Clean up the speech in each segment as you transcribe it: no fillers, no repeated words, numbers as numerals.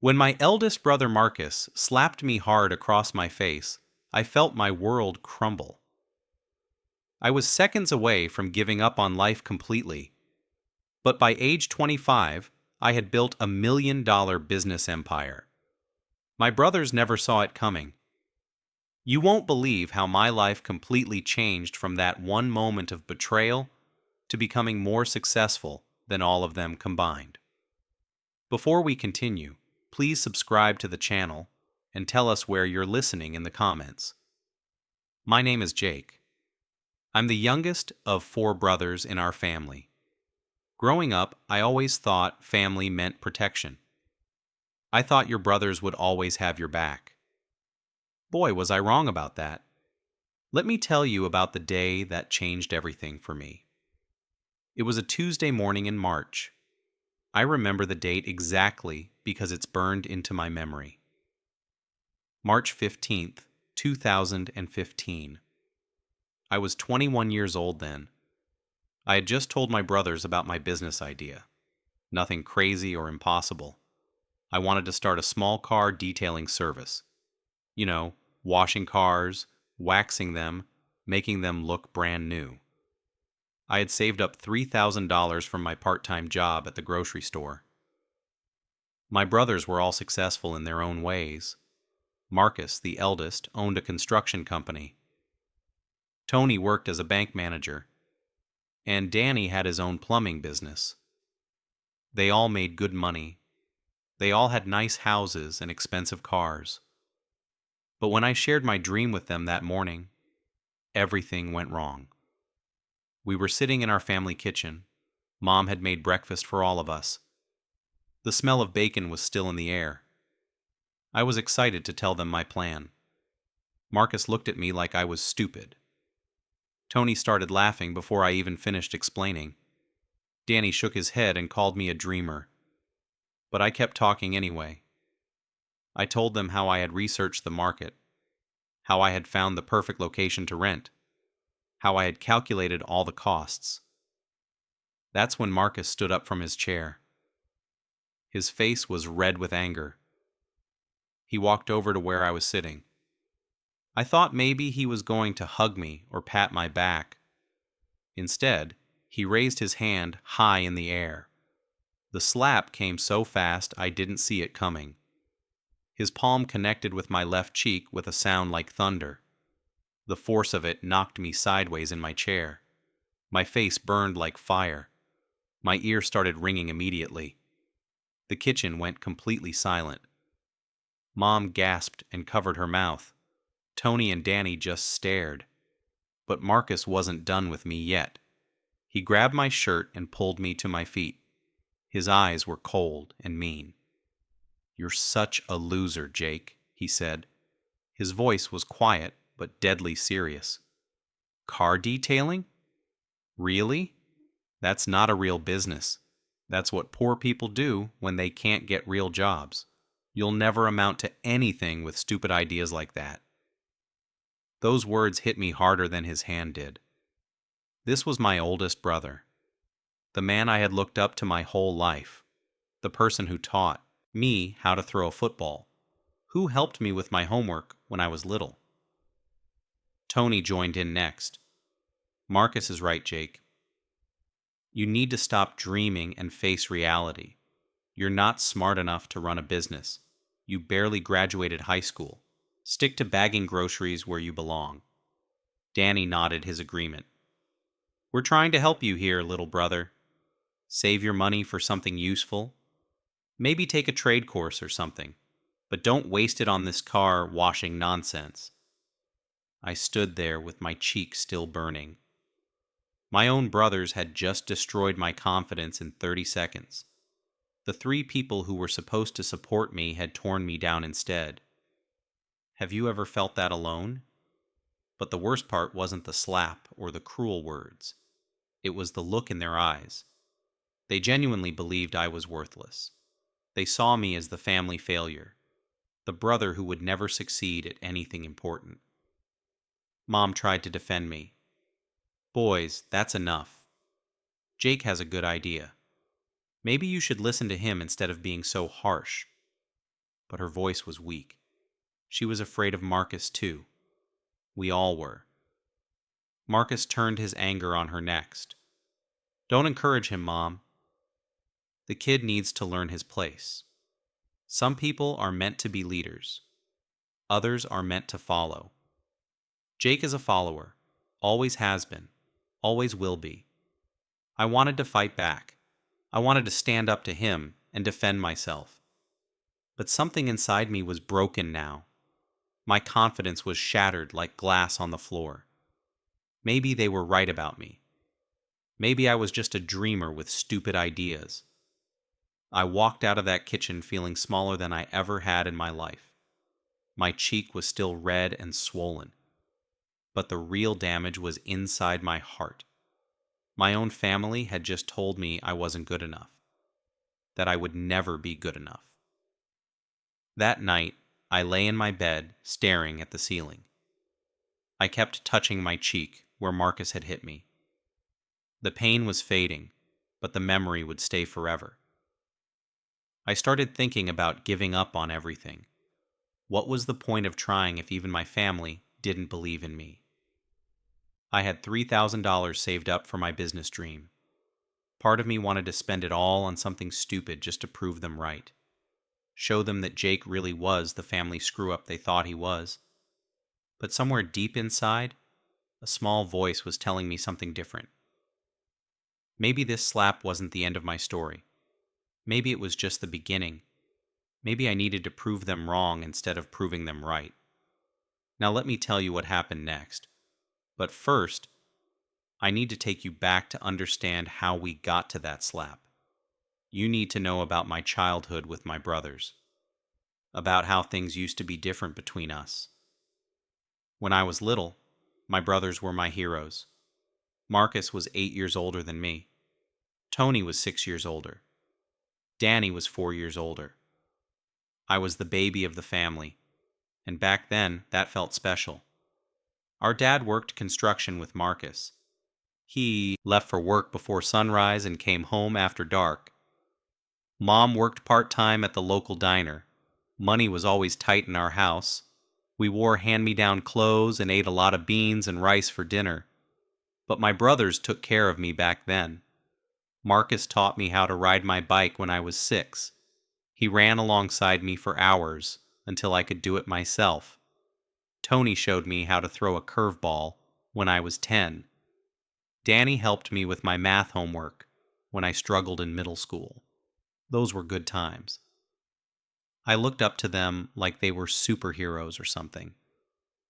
When my eldest brother Marcus slapped me hard across my face, I felt my world crumble. I was seconds away from giving up on life completely, but by age 25, I had built $1 million business empire. My brothers never saw it coming. You won't believe how my life completely changed from that one moment of betrayal to becoming more successful than all of them combined. Before we continue, please subscribe to the channel and tell us where you're listening in the comments. My name is Jake. I'm the youngest of 4 brothers in our family. Growing up, I always thought family meant protection. I thought your brothers would always have your back. Boy, was I wrong about that. Let me tell you about the day that changed everything for me. It was a Tuesday morning in March. I remember the date exactly because it's burned into my memory. March 15th, 2015. I was 21 years old then. I had just told my brothers about my business idea. Nothing crazy or impossible. I wanted to start a small car detailing service. You know, washing cars, waxing them, making them look brand new. I had saved up $3,000 from my part-time job at the grocery store. My brothers were all successful in their own ways. Marcus, the eldest, owned a construction company. Tony worked as a bank manager. And Danny had his own plumbing business. They all made good money. They all had nice houses and expensive cars. But when I shared my dream with them that morning, everything went wrong. We were sitting in our family kitchen. Mom had made breakfast for all of us. The smell of bacon was still in the air. I was excited to tell them my plan. Marcus looked at me like I was stupid. Tony started laughing before I even finished explaining. Danny shook his head and called me a dreamer. But I kept talking anyway. I told them how I had researched the market, how I had found the perfect location to rent, how I had calculated all the costs. That's when Marcus stood up from his chair. His face was red with anger. He walked over to where I was sitting. I thought maybe he was going to hug me or pat my back. Instead, he raised his hand high in the air. The slap came so fast I didn't see it coming. His palm connected with my left cheek with a sound like thunder. The force of it knocked me sideways in my chair. My face burned like fire. My ear started ringing immediately. The kitchen went completely silent. Mom gasped and covered her mouth. Tony and Danny just stared. But Marcus wasn't done with me yet. He grabbed my shirt and pulled me to my feet. His eyes were cold and mean. "You're such a loser, Jake," he said. His voice was quiet but deadly serious. "Car detailing? Really? That's not a real business. That's what poor people do when they can't get real jobs. You'll never amount to anything with stupid ideas like that." Those words hit me harder than his hand did. This was my oldest brother, the man I had looked up to my whole life, the person who taught me how to throw a football, who helped me with my homework when I was little. Tony joined in next. "Marcus is right, Jake. You need to stop dreaming and face reality. You're not smart enough to run a business. You barely graduated high school. Stick to bagging groceries where you belong." Danny nodded his agreement. "We're trying to help you here, little brother. Save your money for something useful. Maybe take a trade course or something, but don't waste it on this car washing nonsense." I stood there with my cheek still burning. My own brothers had just destroyed my confidence in 30 seconds. The 3 people who were supposed to support me had torn me down instead. Have you ever felt that alone? But the worst part wasn't the slap or the cruel words. It was the look in their eyes. They genuinely believed I was worthless. They saw me as the family failure, the brother who would never succeed at anything important. Mom tried to defend me. "Boys, that's enough. Jake has a good idea. Maybe you should listen to him instead of being so harsh." but her voice was weak. She was afraid of Marcus, too. We all were. Marcus turned his anger on her next. "Don't encourage him, Mom. The kid needs to learn his place. Some people are meant to be leaders. Others are meant to follow. Jake is a follower. Always has been. Always will be. I wanted to fight back. I wanted to stand up to him and defend myself. But something inside me was broken now. My confidence was shattered like glass on the floor. Maybe they were right about me. Maybe I was just a dreamer with stupid ideas. I walked out of that kitchen feeling smaller than I ever had in my life. My cheek was still red and swollen. But the real damage was inside my heart. My own family had just told me I wasn't good enough. That I would never be good enough. That night, I lay in my bed, staring at the ceiling. I kept touching my cheek where Marcus had hit me. The pain was fading, but the memory would stay forever. I started thinking about giving up on everything. What was the point of trying if even my family didn't believe in me? I had $3,000 saved up for my business dream. Part of me wanted to spend it all on something stupid just to prove them right. Show them that Jake really was the family screw-up they thought he was. But somewhere deep inside, a small voice was telling me something different. Maybe this slap wasn't the end of my story. Maybe it was just the beginning. Maybe I needed to prove them wrong instead of proving them right. Now let me tell you what happened next. But first, I need to take you back to understand how we got to that slap. You need to know about my childhood with my brothers. About how things used to be different between us. When I was little, my brothers were my heroes. Marcus was 8 years older than me. Tony was 6 years older. Danny was 4 years older. I was the baby of the family, and back then that felt special. Our dad worked construction with Marcus. He left for work before sunrise and came home after dark. Mom worked part-time at the local diner. Money was always tight in our house. We wore hand-me-down clothes and ate a lot of beans and rice for dinner. But my brothers took care of me back then. Marcus taught me how to ride my bike when I was 6. He ran alongside me for hours until I could do it myself. Tony showed me how to throw a curveball when I was 10. Danny helped me with my math homework when I struggled in middle school. Those were good times. I looked up to them like they were superheroes or something.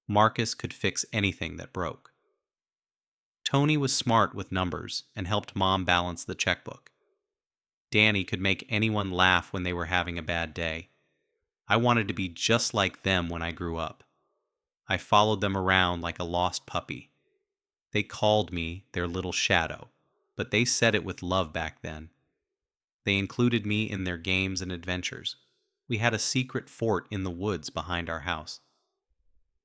Marcus could fix anything that broke. Tony was smart with numbers and helped Mom balance the checkbook. Danny could make anyone laugh when they were having a bad day. I wanted to be just like them when I grew up. I followed them around like a lost puppy. They called me their little shadow, but they said it with love back then. They included me in their games and adventures. We had a secret fort in the woods behind our house.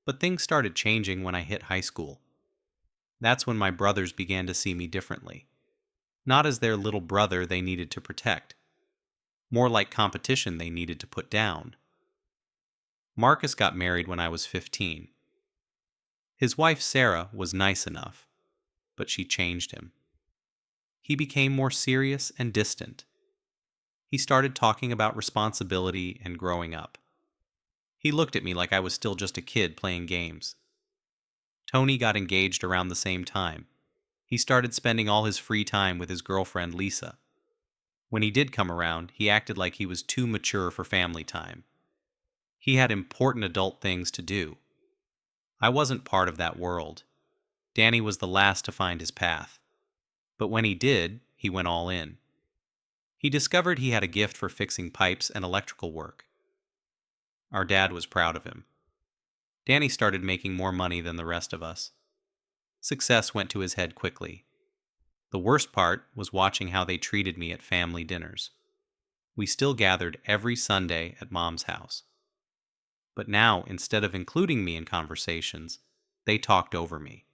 But things started changing when I hit high school. That's when my brothers began to see me differently. Not as their little brother they needed to protect. More like competition they needed to put down. Marcus got married when I was 15. His wife Sarah was nice enough, but she changed him. He became more serious and distant. He started talking about responsibility and growing up. He looked at me like I was still just a kid playing games. Tony got engaged around the same time. He started spending all his free time with his girlfriend Lisa. When he did come around, he acted like he was too mature for family time. He had important adult things to do. I wasn't part of that world. Danny was the last to find his path. But when he did, he went all in. He discovered he had a gift for fixing pipes and electrical work. Our dad was proud of him. Danny started making more money than the rest of us. Success went to his head quickly. The worst part was watching how they treated me at family dinners. We still gathered every Sunday at Mom's house. But now, instead of including me in conversations, they talked over me.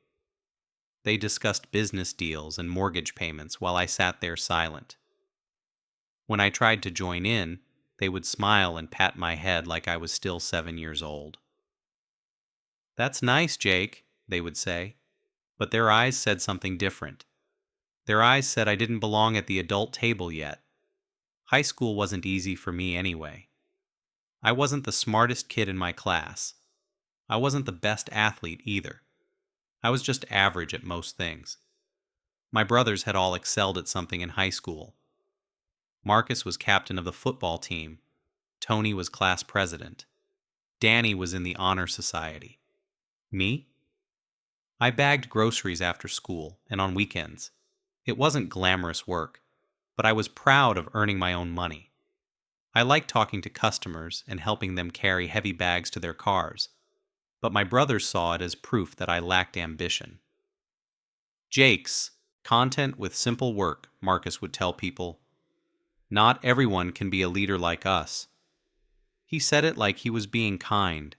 They discussed business deals and mortgage payments while I sat there silent. When I tried to join in, They would smile and pat my head like I was still 7 years old. "That's nice, Jake," they would say, but their eyes said something different. Their eyes said I didn't belong at the adult table yet. High school wasn't easy for me anyway. I wasn't the smartest kid in my class. I wasn't the best athlete either. I was just average at most things. My brothers had all excelled at something in high school. Marcus was captain of the football team. Tony was class president. Danny was in the honor society. Me? I bagged groceries after school and on weekends. It wasn't glamorous work, but I was proud of earning my own money. I liked talking to customers and helping them carry heavy bags to their cars, but my brothers saw it as proof that I lacked ambition. "Jake's content with simple work," Marcus would tell people. "Not everyone can be a leader like us." He said it like he was being kind,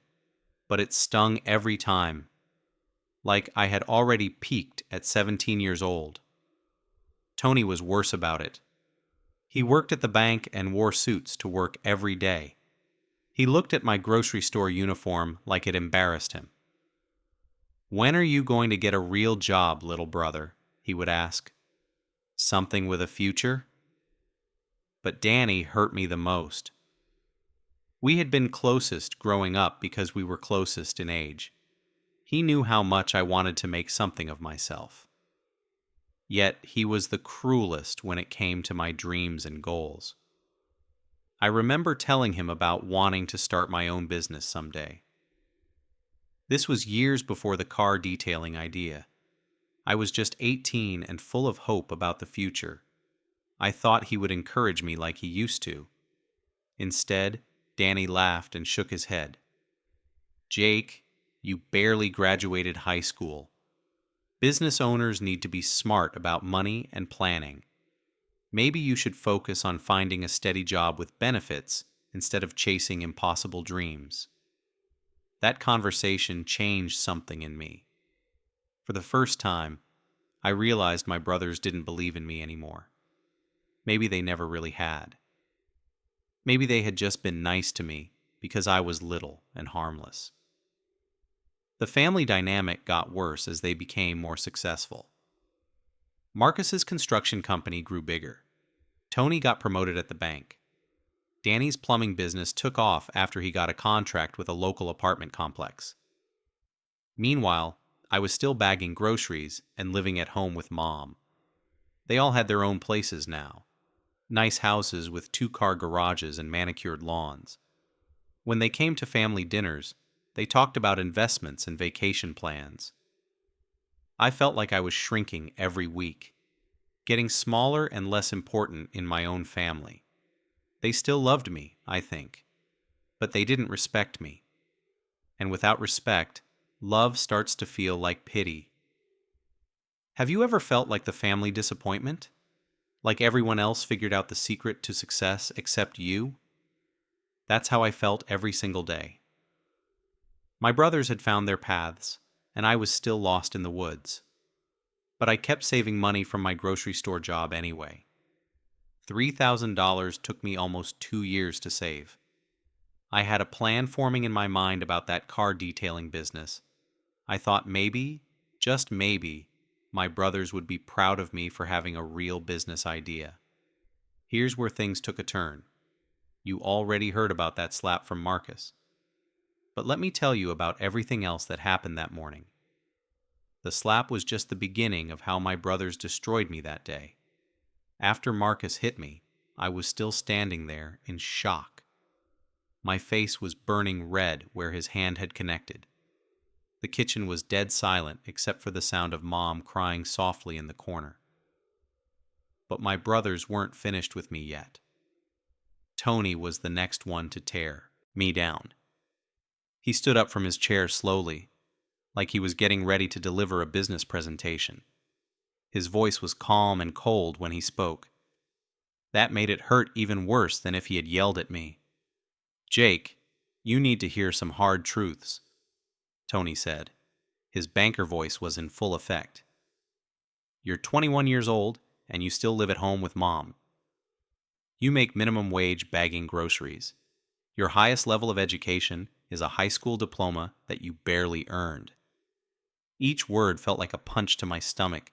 but it stung every time. Like I had already peaked at 17 years old. Tony was worse about it. He worked at the bank and wore suits to work every day. He looked at my grocery store uniform like it embarrassed him. "When are you going to get a real job, little brother?" he would ask. "Something with a future?" But Danny hurt me the most. We had been closest growing up because we were closest in age. He knew how much I wanted to make something of myself. Yet he was the cruelest when it came to my dreams and goals. I remember telling him about wanting to start my own business someday. This was years before the car detailing idea. I was just 18 and full of hope about the future. I thought he would encourage me like he used to. Instead, Danny laughed and shook his head. "Jake, you barely graduated high school. Business owners need to be smart about money and planning. Maybe you should focus on finding a steady job with benefits instead of chasing impossible dreams." That conversation changed something in me. For the first time, I realized my brothers didn't believe in me anymore. Maybe they never really had. Maybe they had just been nice to me because I was little and harmless. The family dynamic got worse as they became more successful. Marcus's construction company grew bigger. Tony got promoted at the bank. Danny's plumbing business took off after he got a contract with a local apartment complex. Meanwhile, I was still bagging groceries and living at home with Mom. They all had their own places now. Nice houses with 2-car garages and manicured lawns. When they came to family dinners, they talked about investments and vacation plans. I felt like I was shrinking every week, getting smaller and less important in my own family. They still loved me, I think, but they didn't respect me. And without respect, love starts to feel like pity. Have you ever felt like the family disappointment? Like everyone else figured out the secret to success except you? That's how I felt every single day. My brothers had found their paths, and I was still lost in the woods. But I kept saving money from my grocery store job anyway. $3,000 took me almost 2 years to save. I had a plan forming in my mind about that car detailing business. I thought maybe, just maybe, my brothers would be proud of me for having a real business idea. Here's where things took a turn. You already heard about that slap from Marcus. But let me tell you about everything else that happened that morning. The slap was just the beginning of how my brothers destroyed me that day. After Marcus hit me, I was still standing there in shock. My face was burning red where his hand had connected. The kitchen was dead silent except for the sound of Mom crying softly in the corner. But my brothers weren't finished with me yet. Tony was the next one to tear me down. He stood up from his chair slowly, like he was getting ready to deliver a business presentation. His voice was calm and cold when he spoke. That made it hurt even worse than if he had yelled at me. "Jake, you need to hear some hard truths," Tony said. His banker voice was in full effect. "You're 21 years old, and you still live at home with Mom. You make minimum wage bagging groceries. Your highest level of education is a high school diploma that you barely earned. Each word felt like a punch to my stomach,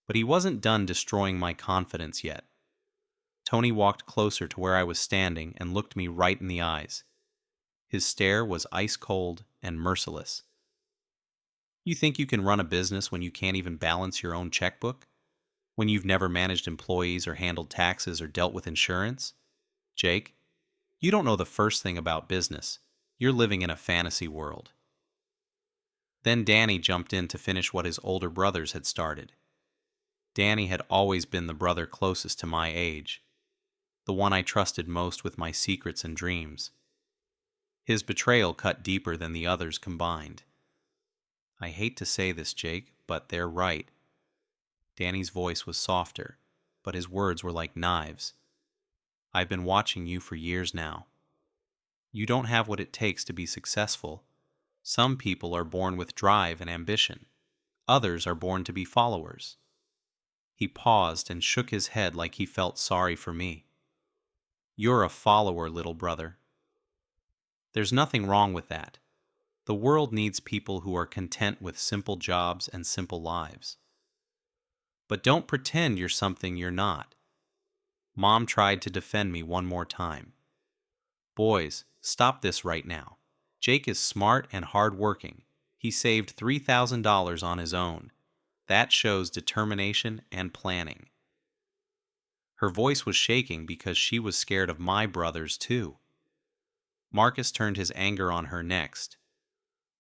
but he wasn't done destroying my confidence yet. Tony walked closer to where I was standing and looked me right in the eyes. His stare was ice cold and merciless. You think you can run a business when you can't even balance your own checkbook? When you've never managed employees or handled taxes or dealt with insurance? Jake, you don't know the first thing about business. You're living in a fantasy world. Then Danny jumped in to finish what his older brothers had started. Danny had always been the brother closest to my age, the one I trusted most with my secrets and dreams. His betrayal cut deeper than the others combined. I hate to say this, Jake, but they're right. Danny's voice was softer, but his words were like knives. I've been watching you for years now. You don't have what it takes to be successful. Some people are born with drive and ambition. Others are born to be followers. He paused and shook his head like he felt sorry for me. You're a follower, little brother. There's nothing wrong with that. The world needs people who are content with simple jobs and simple lives. But don't pretend you're something you're not. Mom tried to defend me one more time. Boys, stop this right now. Jake is smart and hardworking. He saved $3,000 on his own. That shows determination and planning. Her voice was shaking because she was scared of my brothers too. Marcus turned his anger on her next.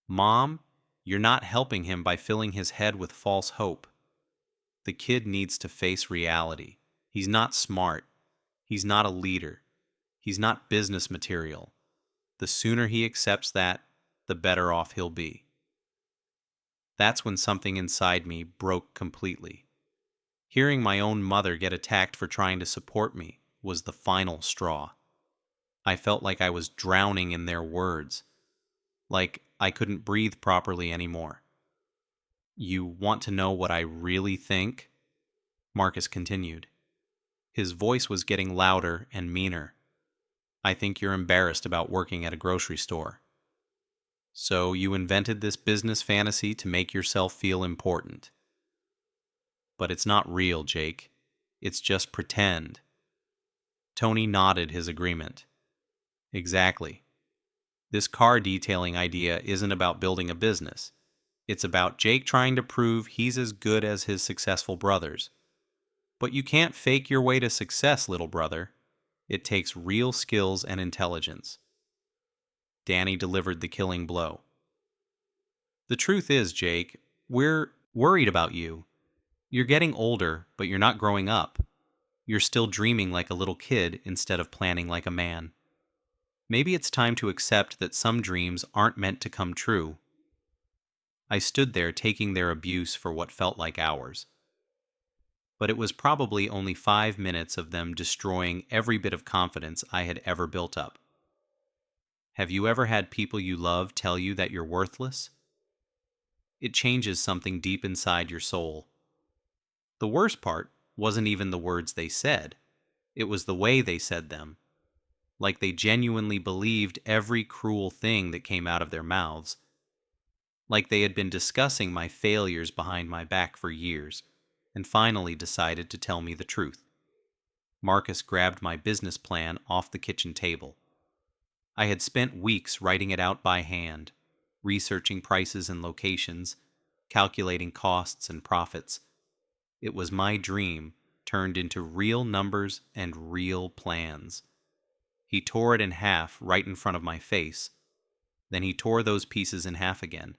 Mom, you're not helping him by filling his head with false hope. The kid needs to face reality. He's not smart. He's not a leader. He's not business material. The sooner he accepts that, the better off he'll be. That's when something inside me broke completely. Hearing my own mother get attacked for trying to support me was the final straw. I felt like I was drowning in their words, like I couldn't breathe properly anymore. You want to know what I really think? Marcus continued. His voice was getting louder and meaner. I think you're embarrassed about working at a grocery store. So you invented this business fantasy to make yourself feel important. But it's not real, Jake. It's just pretend. Tony nodded his agreement. Exactly. This car detailing idea isn't about building a business. It's about Jake trying to prove he's as good as his successful brothers. But you can't fake your way to success, little brother. It takes real skills and intelligence. Danny delivered the killing blow. The truth is, Jake, we're worried about you. You're getting older, but you're not growing up. You're still dreaming like a little kid instead of planning like a man. Maybe it's time to accept that some dreams aren't meant to come true. I stood there taking their abuse for what felt like hours. But it was probably only 5 minutes of them destroying every bit of confidence I had ever built up. Have you ever had people you love tell you that you're worthless? It changes something deep inside your soul. The worst part wasn't even the words they said. It was the way they said them. Like they genuinely believed every cruel thing that came out of their mouths. Like they had been discussing my failures behind my back for years, and finally decided to tell me the truth. Marcus grabbed my business plan off the kitchen table. I had spent weeks writing it out by hand, researching prices and locations, calculating costs and profits. It was my dream turned into real numbers and real plans. He tore it in half right in front of my face. Then he tore those pieces in half again.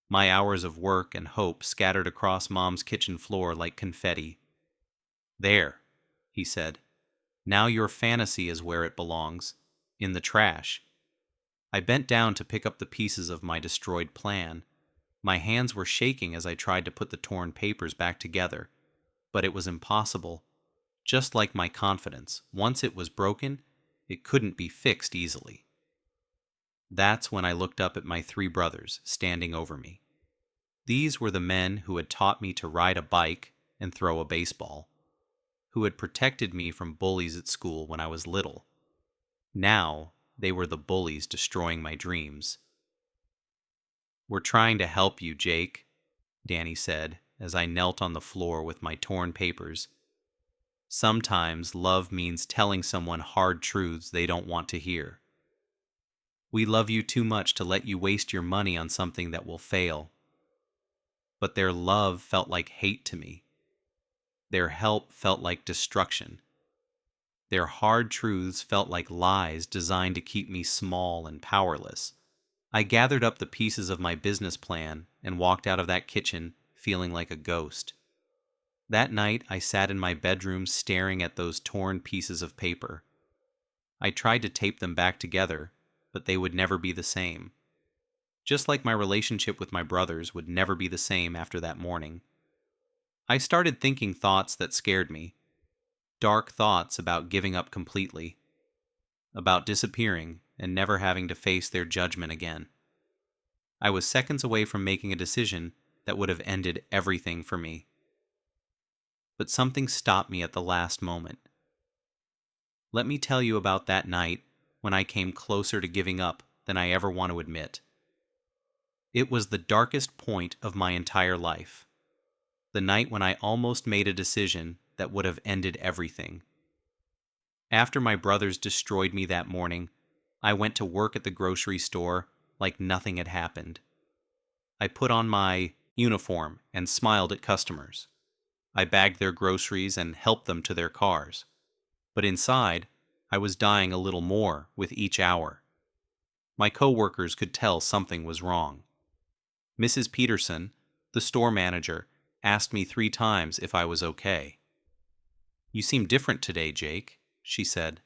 My hours of work and hope scattered across Mom's kitchen floor like confetti. There, he said. Now your fantasy is where it belongs, in the trash. I bent down to pick up the pieces of my destroyed plan. My hands were shaking as I tried to put the torn papers back together, but it was impossible. Just like my confidence, once it was broken, it couldn't be fixed easily. That's when I looked up at my 3 brothers standing over me. These were the men who had taught me to ride a bike and throw a baseball. who had protected me from bullies at school when I was little. Now, they were the bullies destroying my dreams. "We're trying to help you, Jake," Danny said as I knelt on the floor with my torn papers. "Sometimes love means telling someone hard truths they don't want to hear. We love you too much to let you waste your money on something that will fail." But their love felt like hate to me. Their help felt like destruction. Their hard truths felt like lies designed to keep me small and powerless. I gathered up the pieces of my business plan and walked out of that kitchen feeling like a ghost. That night, I sat in my bedroom staring at those torn pieces of paper. I tried to tape them back together, but they would never be the same. Just like my relationship with my brothers would never be the same after that morning. I started thinking thoughts that scared me. Dark thoughts about giving up completely. About disappearing and never having to face their judgment again. I was seconds away from making a decision that would have ended everything for me. But something stopped me at the last moment. Let me tell you about that night when I came closer to giving up than I ever want to admit. It was the darkest point of my entire life. The night when I almost made a decision that would have ended everything. After my brothers destroyed me that morning, I went to work at the grocery store like nothing had happened. I put on my uniform and smiled at customers. I bagged their groceries and helped them to their cars. But inside, I was dying a little more with each hour. My coworkers could tell something was wrong. Mrs. Peterson, the store manager, asked me 3 times if I was okay. "You seem different today, Jake," she said.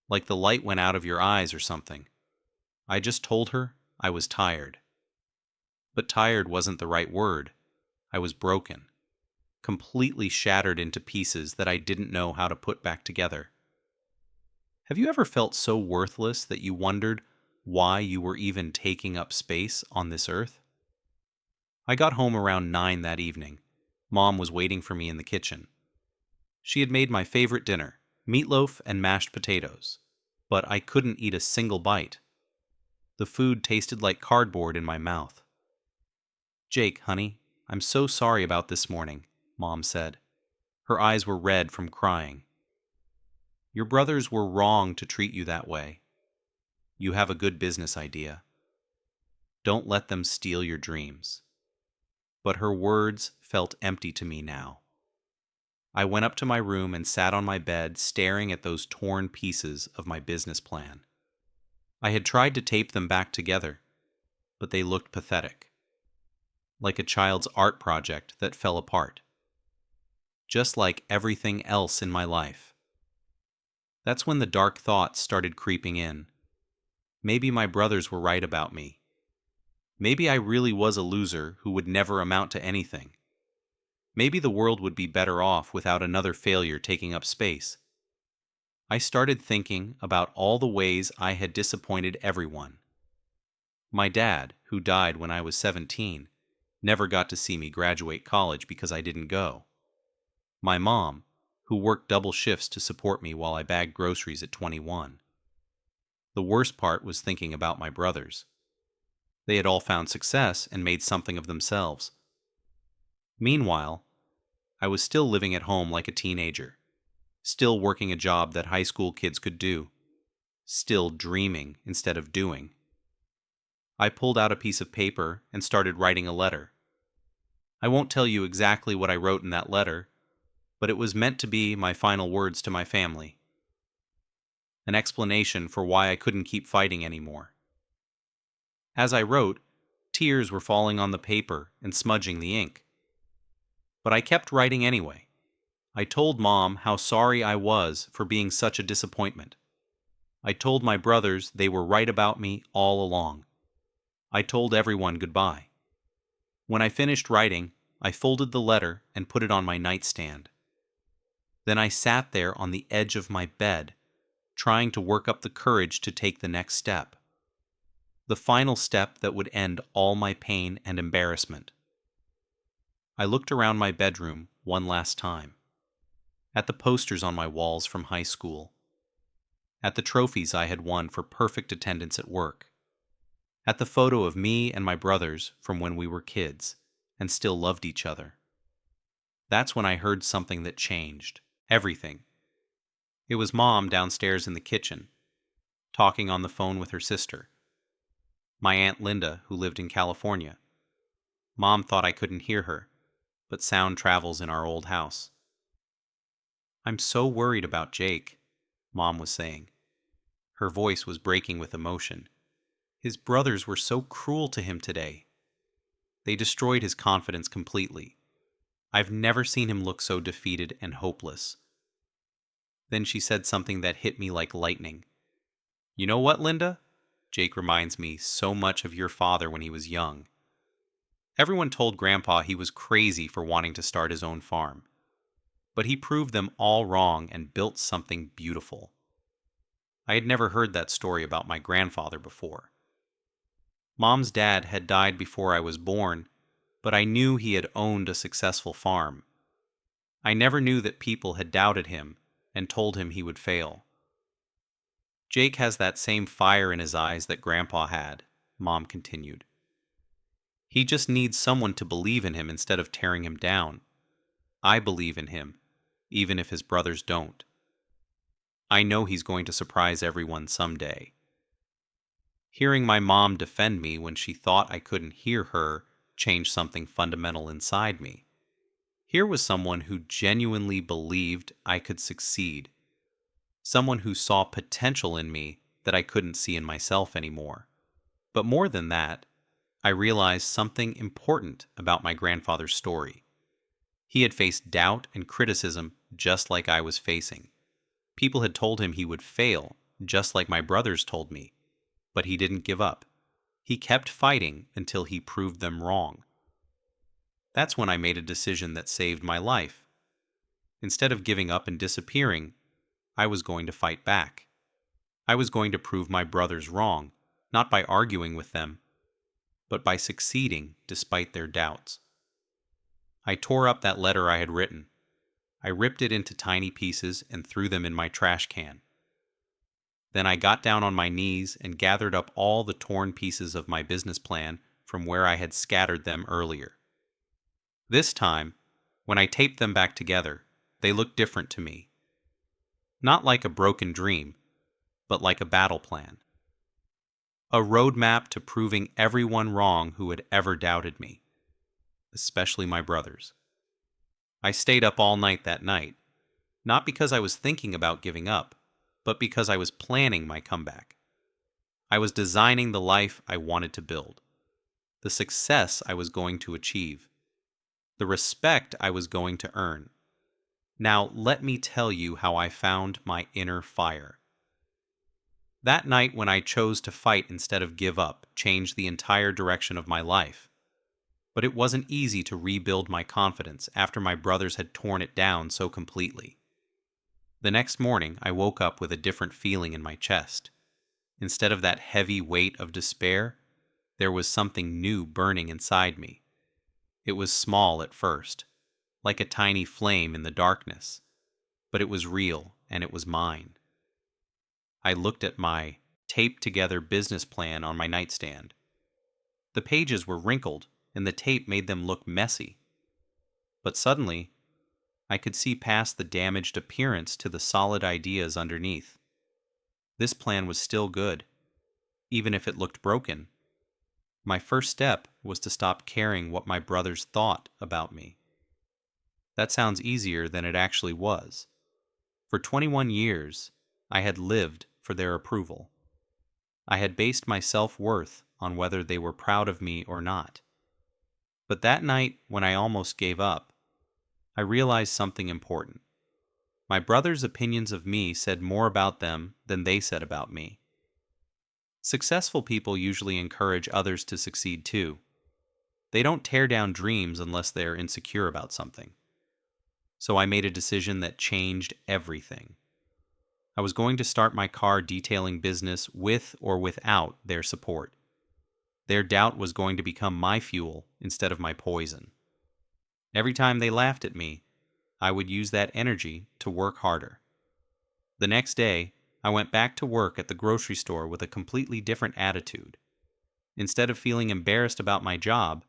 "Like the light went out of your eyes or something." I just told her I was tired. But tired wasn't the right word. I was broken. Completely shattered into pieces that I didn't know how to put back together. Have you ever felt so worthless that you wondered why you were even taking up space on this earth? I got home around 9 that evening. Mom was waiting for me in the kitchen. She had made my favorite dinner, meatloaf and mashed potatoes, but I couldn't eat a single bite. The food tasted like cardboard in my mouth. "Jake, honey, I'm so sorry about this morning," Mom said. Her eyes were red from crying. "Your brothers were wrong to treat you that way. You have a good business idea. Don't let them steal your dreams." But her words felt empty to me now. I went up to my room and sat on my bed staring at those torn pieces of my business plan. I had tried to tape them back together, but they looked pathetic. Like a child's art project that fell apart. Just like everything else in my life. That's when the dark thoughts started creeping in. Maybe my brothers were right about me. Maybe I really was a loser who would never amount to anything. Maybe the world would be better off without another failure taking up space. I started thinking about all the ways I had disappointed everyone. My dad, who died when I was 17, never got to see me graduate college because I didn't go. My mom, who worked double shifts to support me while I bagged groceries at 21. The worst part was thinking about my brothers. They had all found success and made something of themselves. Meanwhile, I was still living at home like a teenager, still working a job that high school kids could do, still dreaming instead of doing. I pulled out a piece of paper and started writing a letter. I won't tell you exactly what I wrote in that letter, but it was meant to be my final words to my family. An explanation for why I couldn't keep fighting anymore. As I wrote, tears were falling on the paper and smudging the ink. But I kept writing anyway. I told Mom how sorry I was for being such a disappointment. I told my brothers they were right about me all along. I told everyone goodbye. When I finished writing, I folded the letter and put it on my nightstand. Then I sat there on the edge of my bed, trying to work up the courage to take the next step. The final step that would end all my pain and embarrassment. I looked around my bedroom one last time. at the posters on my walls from high school, at the trophies I had won for perfect attendance at work, at the photo of me and my brothers from when we were kids and still loved each other. That's when I heard something that changed everything. It was Mom downstairs in the kitchen, talking on the phone with her sister, my Aunt Linda, who lived in California. Mom thought I couldn't hear her, but sound travels in our old house. "I'm so worried about Jake," Mom was saying. Her voice was breaking with emotion. "His brothers were so cruel to him today. They destroyed his confidence completely. I've never seen him look so defeated and hopeless." Then she said something that hit me like lightning. "You know what, Linda? Jake reminds me so much of your father when he was young. Everyone told Grandpa he was crazy for wanting to start his own farm. But he proved them all wrong and built something beautiful." I had never heard that story about my grandfather before. Mom's dad had died before I was born, but I knew he had owned a successful farm. I never knew that people had doubted him and told him he would fail. "Jake has that same fire in his eyes that Grandpa had," Mom continued. "He just needs someone to believe in him instead of tearing him down. I believe in him, even if his brothers don't. I know he's going to surprise everyone someday." Hearing my mom defend me when she thought I couldn't hear her changed something fundamental inside me. Here was someone who genuinely believed I could succeed. Someone who saw potential in me that I couldn't see in myself anymore. But more than that, I realized something important about my grandfather's story. He had faced doubt and criticism just like I was facing. People had told him he would fail, just like my brothers told me. But he didn't give up. He kept fighting until he proved them wrong. That's when I made a decision that saved my life. Instead of giving up and disappearing, I was going to fight back. I was going to prove my brothers wrong, not by arguing with them, but by succeeding despite their doubts. I tore up that letter I had written. I ripped it into tiny pieces and threw them in my trash can. Then I got down on my knees and gathered up all the torn pieces of my business plan from where I had scattered them earlier. This time, when I taped them back together, they looked different to me. Not like a broken dream, but like a battle plan. A roadmap to proving everyone wrong who had ever doubted me, especially my brothers. I stayed up all night that night, not because I was thinking about giving up, but because I was planning my comeback. I was designing the life I wanted to build, the success I was going to achieve, the respect I was going to earn. Now let me tell you how I found my inner fire. That night when I chose to fight instead of give up changed the entire direction of my life. But it wasn't easy to rebuild my confidence after my brothers had torn it down so completely. The next morning, I woke up with a different feeling in my chest. Instead of that heavy weight of despair, there was something new burning inside me. It was small at first, like a tiny flame in the darkness, but it was real and it was mine. I looked at my taped-together business plan on my nightstand. The pages were wrinkled, and the tape made them look messy. But suddenly, I could see past the damaged appearance to the solid ideas underneath. This plan was still good, even if it looked broken. My first step was to stop caring what my brothers thought about me. That sounds easier than it actually was. For 21 years, I had lived for their approval. I had based my self-worth on whether they were proud of me or not. But that night, when I almost gave up, I realized something important. My brothers' opinions of me said more about them than they said about me. Successful people usually encourage others to succeed too. They don't tear down dreams unless they're insecure about something. So I made a decision that changed everything. I was going to start my car detailing business with or without their support. Their doubt was going to become my fuel instead of my poison. Every time they laughed at me, I would use that energy to work harder. The next day, I went back to work at the grocery store with a completely different attitude. Instead of feeling embarrassed about my job,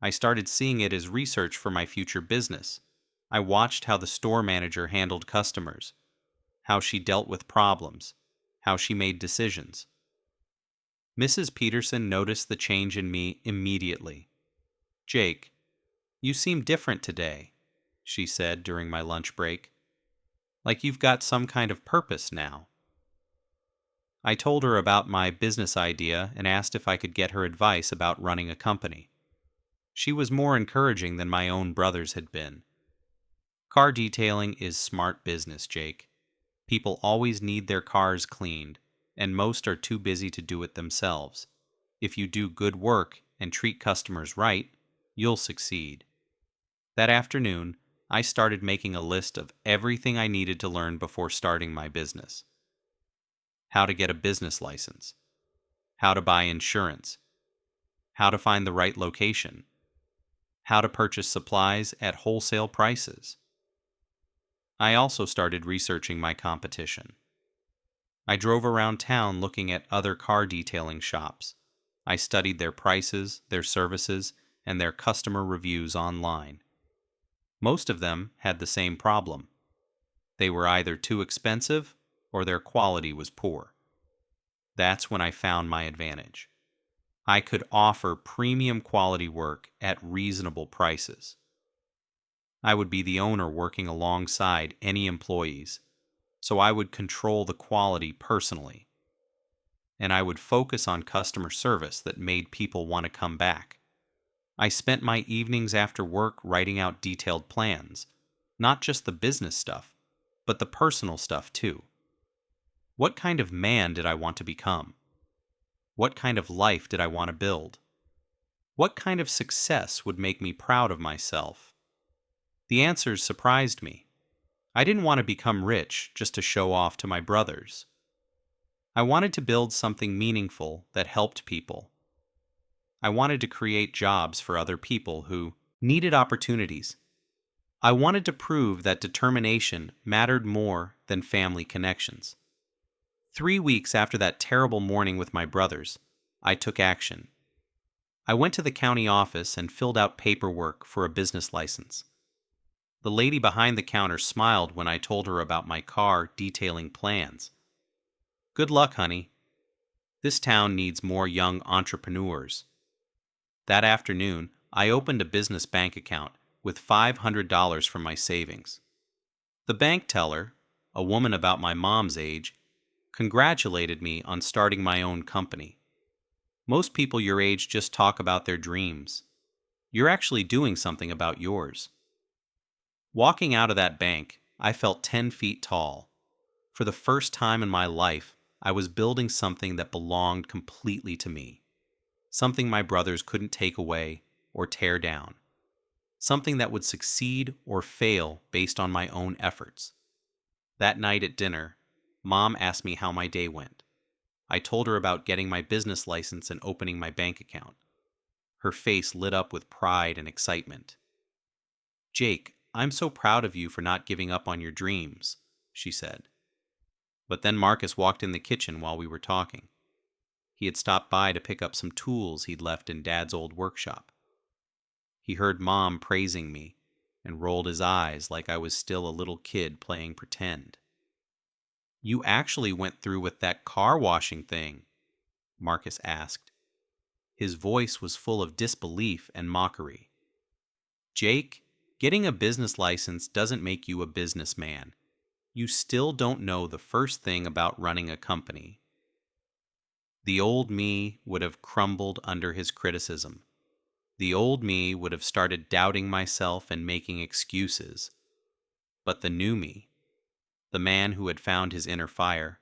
I started seeing it as research for my future business. I watched how the store manager handled customers, how she dealt with problems, how she made decisions. Mrs. Peterson noticed the change in me immediately. "Jake, you seem different today," she said during my lunch break. "Like you've got some kind of purpose now." I told her about my business idea and asked if I could get her advice about running a company. She was more encouraging than my own brothers had been. "Car detailing is smart business, Jake. People always need their cars cleaned, and most are too busy to do it themselves. If you do good work and treat customers right, you'll succeed." That afternoon, I started making a list of everything I needed to learn before starting my business. How to get a business license, how to buy insurance, how to find the right location, how to purchase supplies at wholesale prices. I also started researching my competition. I drove around town looking at other car detailing shops. I studied their prices, their services, and their customer reviews online. Most of them had the same problem. They were either too expensive or their quality was poor. That's when I found my advantage. I could offer premium quality work at reasonable prices. I would be the owner working alongside any employees, so I would control the quality personally. And I would focus on customer service that made people want to come back. I spent my evenings after work writing out detailed plans, not just the business stuff, but the personal stuff too. What kind of man did I want to become? What kind of life did I want to build? What kind of success would make me proud of myself? The answers surprised me. I didn't want to become rich just to show off to my brothers. I wanted to build something meaningful that helped people. I wanted to create jobs for other people who needed opportunities. I wanted to prove that determination mattered more than family connections. 3 weeks after that terrible morning with my brothers, I took action. I went to the county office and filled out paperwork for a business license. The lady behind the counter smiled when I told her about my car detailing plans. "Good luck, honey. This town needs more young entrepreneurs." That afternoon, I opened a business bank account with $500 from my savings. The bank teller, a woman about my mom's age, congratulated me on starting my own company. "Most people your age just talk about their dreams. You're actually doing something about yours." Walking out of that bank, I felt 10 feet tall. For the first time in my life, I was building something that belonged completely to me. Something my brothers couldn't take away or tear down. Something that would succeed or fail based on my own efforts. That night at dinner, Mom asked me how my day went. I told her about getting my business license and opening my bank account. Her face lit up with pride and excitement. "Jake, I'm so proud of you for not giving up on your dreams," she said. But then Marcus walked in the kitchen while we were talking. He had stopped by to pick up some tools he'd left in Dad's old workshop. He heard Mom praising me and rolled his eyes like I was still a little kid playing pretend. "You actually went through with that car washing thing?" Marcus asked. His voice was full of disbelief and mockery. "Jake, getting a business license doesn't make you a businessman. You still don't know the first thing about running a company." The old me would have crumbled under his criticism. The old me would have started doubting myself and making excuses. But the new me, the man who had found his inner fire,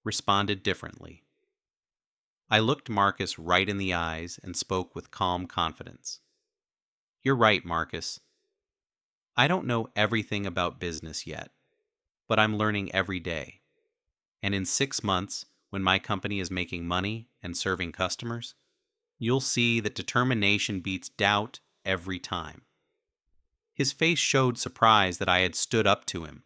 responded differently. I looked Marcus right in the eyes and spoke with calm confidence. "You're right, Marcus. I don't know everything about business yet, but I'm learning every day. And in 6 months, when my company is making money and serving customers, you'll see that determination beats doubt every time." His face showed surprise that I had stood up to him.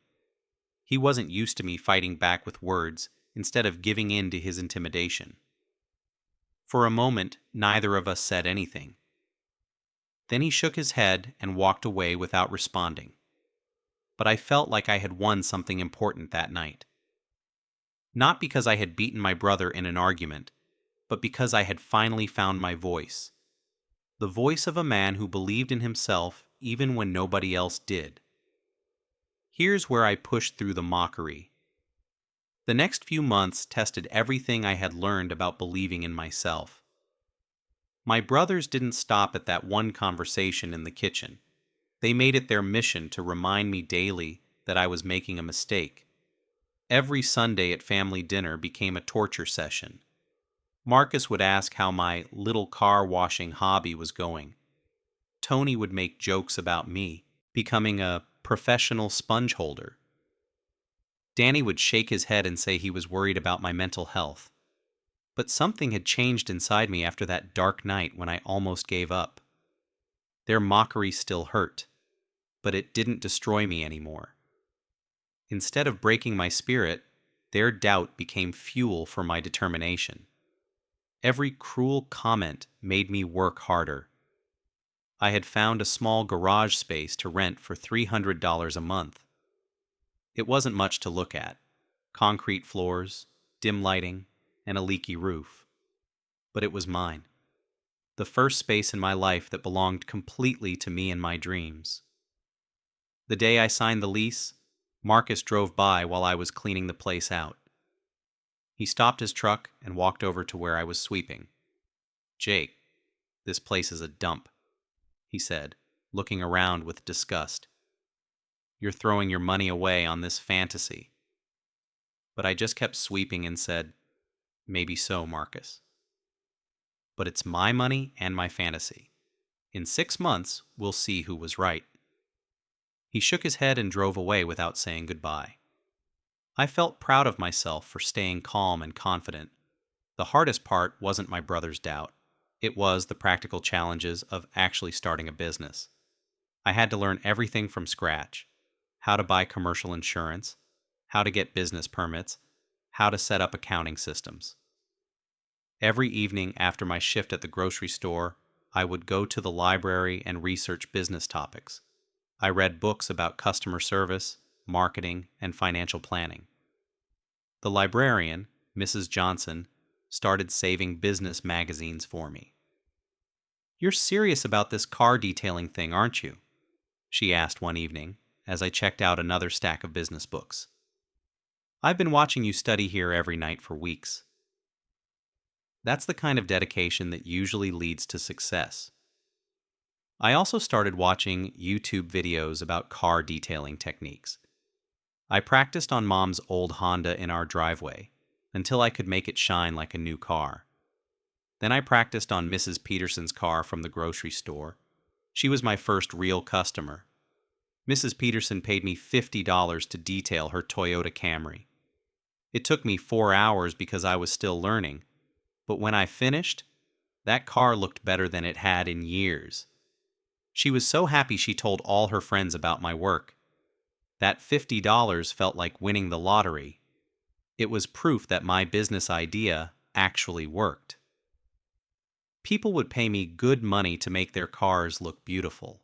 He wasn't used to me fighting back with words instead of giving in to his intimidation. For a moment, neither of us said anything. Then he shook his head and walked away without responding. But I felt like I had won something important that night. Not because I had beaten my brother in an argument, but because I had finally found my voice. The voice of a man who believed in himself even when nobody else did. Here's where I pushed through the mockery. The next few months tested everything I had learned about believing in myself. My brothers didn't stop at that one conversation in the kitchen. They made it their mission to remind me daily that I was making a mistake. Every Sunday at family dinner became a torture session. Marcus would ask how my little car washing hobby was going. Tony would make jokes about me becoming a professional sponge holder. Danny would shake his head and say he was worried about my mental health. But something had changed inside me after that dark night when I almost gave up. Their mockery still hurt, but it didn't destroy me anymore. Instead of breaking my spirit, their doubt became fuel for my determination. Every cruel comment made me work harder. I had found a small garage space to rent for $300 a month. It wasn't much to look at. Concrete floors, dim lighting, and a leaky roof. But it was mine. The first space in my life that belonged completely to me and my dreams. The day I signed the lease, Marcus drove by while I was cleaning the place out. He stopped his truck and walked over to where I was sweeping. "Jake, this place is a dump," he said, looking around with disgust. "You're throwing your money away on this fantasy." But I just kept sweeping and said, "Maybe so, Marcus. But it's my money and my fantasy. In 6 months, we'll see who was right." He shook his head and drove away without saying goodbye. I felt proud of myself for staying calm and confident. The hardest part wasn't my brother's doubt. It was the practical challenges of actually starting a business. I had to learn everything from scratch. How to buy commercial insurance, how to get business permits, how to set up accounting systems. Every evening after my shift at the grocery store, I would go to the library and research business topics. I read books about customer service, marketing, and financial planning. The librarian, Mrs. Johnson, started saving business magazines for me. "You're serious about this car detailing thing, aren't you?" she asked one evening as I checked out another stack of business books. "I've been watching you study here every night for weeks." That's the kind of dedication that usually leads to success. I also started watching YouTube videos about car detailing techniques. I practiced on Mom's old Honda in our driveway until I could make it shine like a new car. Then I practiced on Mrs. Peterson's car from the grocery store. She was my first real customer. Mrs. Peterson paid me $50 to detail her Toyota Camry. It took me 4 hours because I was still learning, but when I finished, that car looked better than it had in years. She was so happy she told all her friends about my work. That $50 felt like winning the lottery. It was proof that my business idea actually worked. People would pay me good money to make their cars look beautiful.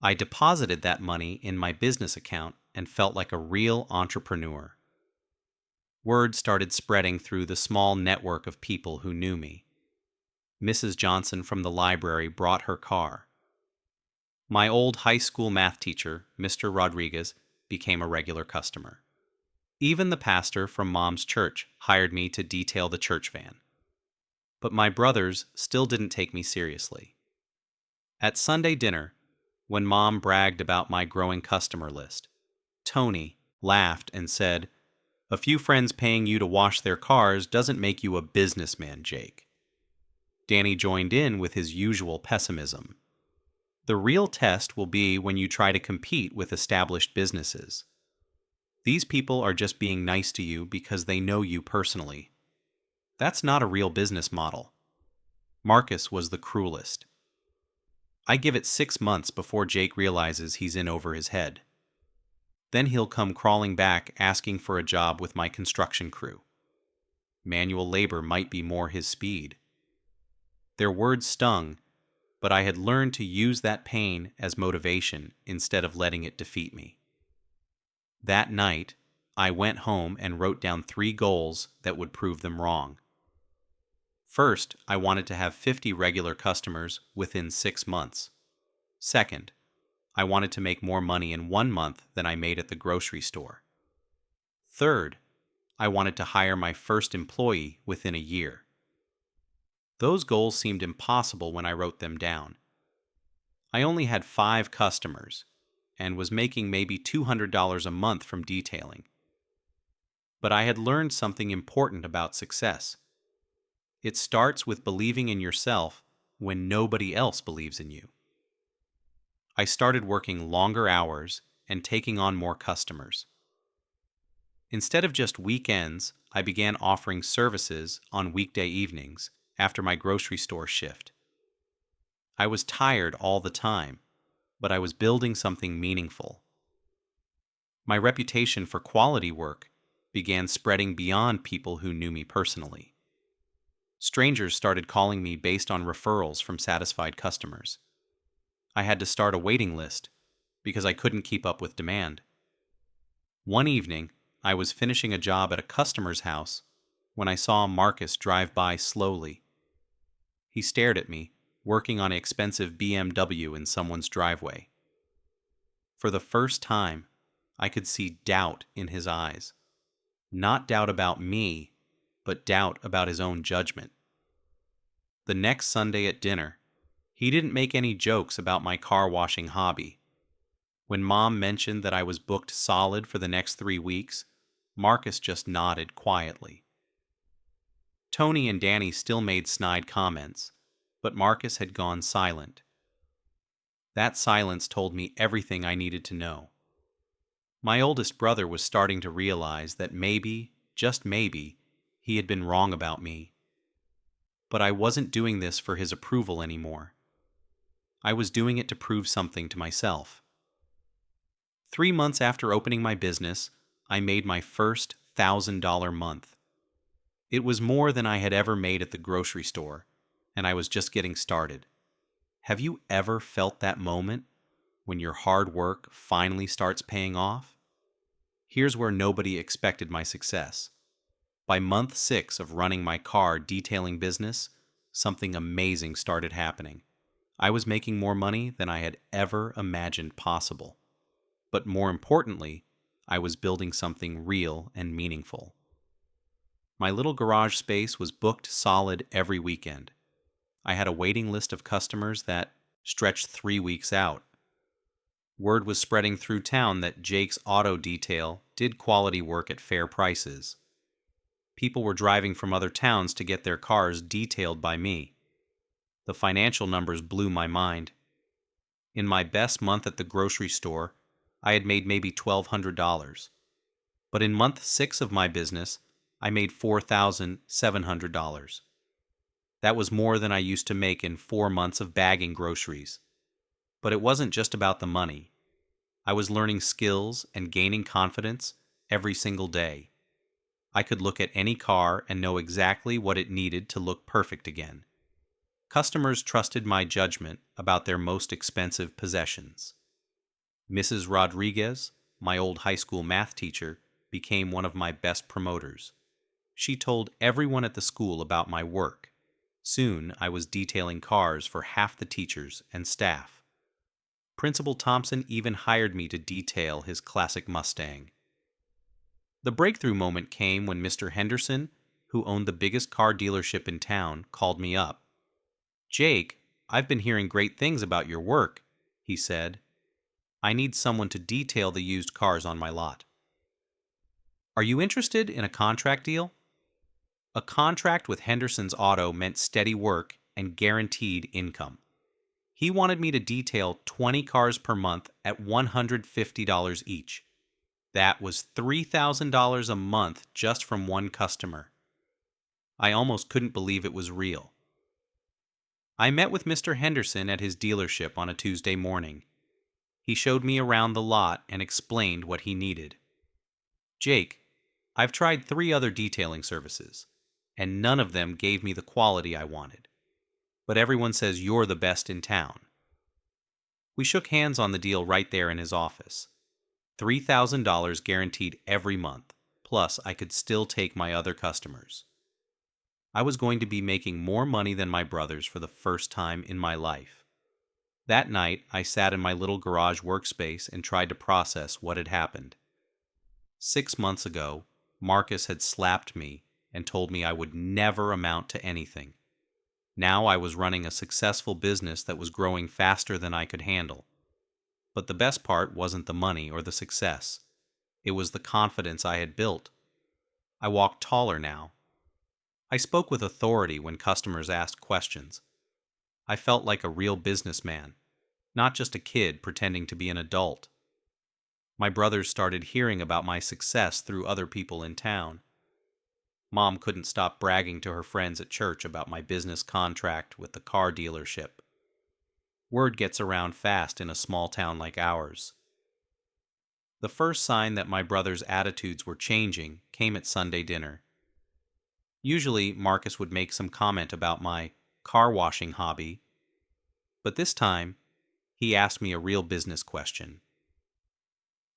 I deposited that money in my business account and felt like a real entrepreneur. Word started spreading through the small network of people who knew me. Mrs. Johnson from the library brought her car. My old high school math teacher, Mr. Rodriguez, became a regular customer. Even the pastor from Mom's church hired me to detail the church van. But my brothers still didn't take me seriously. At Sunday dinner, when Mom bragged about my growing customer list, Tony laughed and said, "A few friends paying you to wash their cars doesn't make you a businessman, Jake." Danny joined in with his usual pessimism. "The real test will be when you try to compete with established businesses. These people are just being nice to you because they know you personally. That's not a real business model." Marcus was the cruelest. I give it 6 months before Jake realizes he's in over his head. Then he'll come crawling back asking for a job with my construction crew. Manual labor might be more his speed. Their words stung, but I had learned to use that pain as motivation instead of letting it defeat me. That night, I went home and wrote down 3 goals that would prove them wrong. First, I wanted to have 50 regular customers within 6 months. Second, I wanted to make more money in 1 month than I made at the grocery store. Third, I wanted to hire my first employee within a year. Those goals seemed impossible when I wrote them down. I only had 5 customers and was making maybe $200 a month from detailing. But I had learned something important about success. It starts with believing in yourself when nobody else believes in you. I started working longer hours and taking on more customers. Instead of just weekends, I began offering services on weekday evenings after my grocery store shift. I was tired all the time, but I was building something meaningful. My reputation for quality work began spreading beyond people who knew me personally. Strangers started calling me based on referrals from satisfied customers. I had to start a waiting list because I couldn't keep up with demand. One evening, I was finishing a job at a customer's house when I saw Marcus drive by slowly. He stared at me, working on an expensive BMW in someone's driveway. For the first time, I could see doubt in his eyes. Not doubt about me, but doubt about his own judgment. The next Sunday at dinner, he didn't make any jokes about my car washing hobby. When Mom mentioned that I was booked solid for the next 3 weeks, Marcus just nodded quietly. Tony and Danny still made snide comments, but Marcus had gone silent. That silence told me everything I needed to know. My oldest brother was starting to realize that maybe, just maybe, he had been wrong about me. But I wasn't doing this for his approval anymore. I was doing it to prove something to myself. 3 months after opening my business, I made my first $1,000 month. It was more than I had ever made at the grocery store, and I was just getting started. Have you ever felt that moment when your hard work finally starts paying off? Here's where nobody expected my success. By month 6 of running my car detailing business, something amazing started happening. I was making more money than I had ever imagined possible. But more importantly, I was building something real and meaningful. My little garage space was booked solid every weekend. I had a waiting list of customers that stretched 3 weeks out. Word was spreading through town that Jake's Auto Detail did quality work at fair prices. People were driving from other towns to get their cars detailed by me. The financial numbers blew my mind. In my best month at the grocery store, I had made maybe $1,200. But in month 6 of my business, I made $4,700. That was more than I used to make in 4 months of bagging groceries. But it wasn't just about the money. I was learning skills and gaining confidence every single day. I could look at any car and know exactly what it needed to look perfect again. Customers trusted my judgment about their most expensive possessions. Mrs. Rodriguez, my old high school math teacher, became one of my best promoters. She told everyone at the school about my work. Soon, I was detailing cars for half the teachers and staff. Principal Thompson even hired me to detail his classic Mustang. The breakthrough moment came when Mr. Henderson, who owned the biggest car dealership in town, called me up. "Jake, I've been hearing great things about your work," he said. "I need someone to detail the used cars on my lot. Are you interested in a contract deal?" A contract with Henderson's Auto meant steady work and guaranteed income. He wanted me to detail 20 cars per month at $150 each. That was $3,000 a month just from one customer. I almost couldn't believe it was real. I met with Mr. Henderson at his dealership on a Tuesday morning. He showed me around the lot and explained what he needed. Jake, I've tried 3 other detailing services, and none of them gave me the quality I wanted. But everyone says you're the best in town. We shook hands on the deal right there in his office. $3,000 guaranteed every month, plus I could still take my other customers. I was going to be making more money than my brothers for the first time in my life. That night, I sat in my little garage workspace and tried to process what had happened. 6 months ago, Marcus had slapped me and told me I would never amount to anything. Now I was running a successful business that was growing faster than I could handle. But the best part wasn't the money or the success. It was the confidence I had built. I walked taller now. I spoke with authority when customers asked questions. I felt like a real businessman, not just a kid pretending to be an adult. My brothers started hearing about my success through other people in town. Mom couldn't stop bragging to her friends at church about my business contract with the car dealership. Word gets around fast in a small town like ours. The first sign that my brothers' attitudes were changing came at Sunday dinner. Usually, Marcus would make some comment about my car washing hobby, but this time, he asked me a real business question.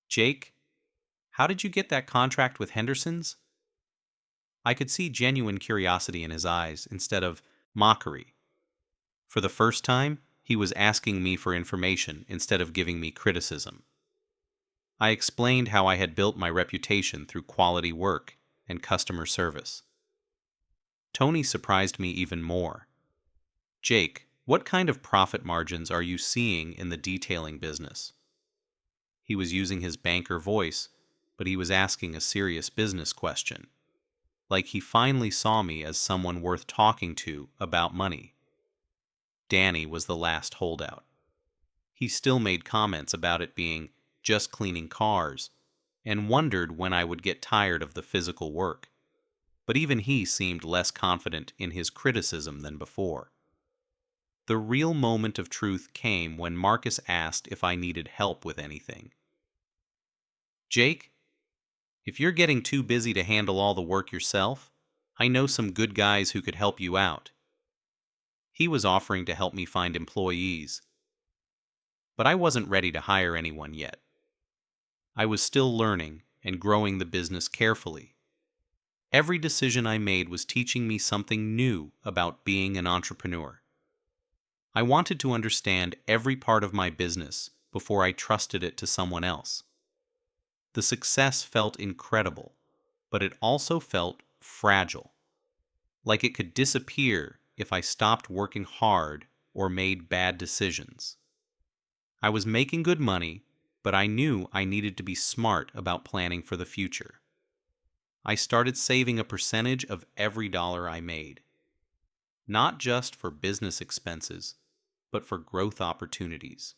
Jake, how did you get that contract with Henderson's? I could see genuine curiosity in his eyes instead of mockery. For the first time, he was asking me for information instead of giving me criticism. I explained how I had built my reputation through quality work and customer service. Tony surprised me even more. Jake, what kind of profit margins are you seeing in the detailing business? He was using his banker voice, but he was asking a serious business question. Like he finally saw me as someone worth talking to about money. Danny was the last holdout. He still made comments about it being just cleaning cars, and wondered when I would get tired of the physical work. But even he seemed less confident in his criticism than before. The real moment of truth came when Marcus asked if I needed help with anything. Jake, if you're getting too busy to handle all the work yourself, I know some good guys who could help you out. He was offering to help me find employees. But I wasn't ready to hire anyone yet. I was still learning and growing the business carefully. Every decision I made was teaching me something new about being an entrepreneur. I wanted to understand every part of my business before I trusted it to someone else. The success felt incredible, but it also felt fragile, like it could disappear if I stopped working hard or made bad decisions. I was making good money, but I knew I needed to be smart about planning for the future. I started saving a percentage of every dollar I made, not just for business expenses, but for growth opportunities.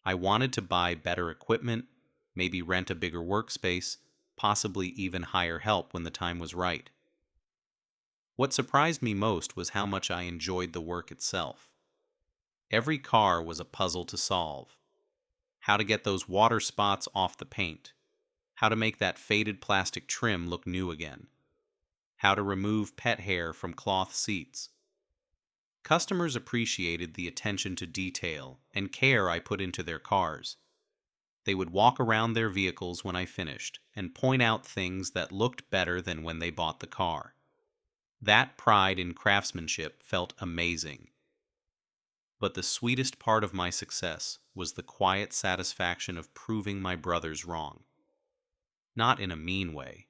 I wanted to buy better equipment, maybe rent a bigger workspace, possibly even hire help when the time was right. What surprised me most was how much I enjoyed the work itself. Every car was a puzzle to solve. How to get those water spots off the paint. How to make that faded plastic trim look new again. How to remove pet hair from cloth seats. Customers appreciated the attention to detail and care I put into their cars. They would walk around their vehicles when I finished and point out things that looked better than when they bought the car. That pride in craftsmanship felt amazing. But the sweetest part of my success was the quiet satisfaction of proving my brothers wrong. Not in a mean way,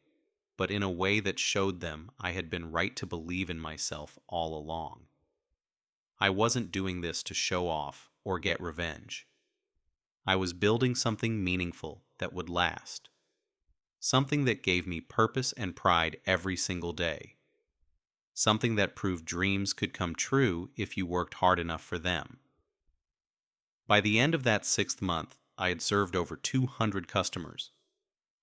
but in a way that showed them I had been right to believe in myself all along. I wasn't doing this to show off or get revenge. I was building something meaningful that would last. Something that gave me purpose and pride every single day. Something that proved dreams could come true if you worked hard enough for them. By the end of that 6th month, I had served over 200 customers.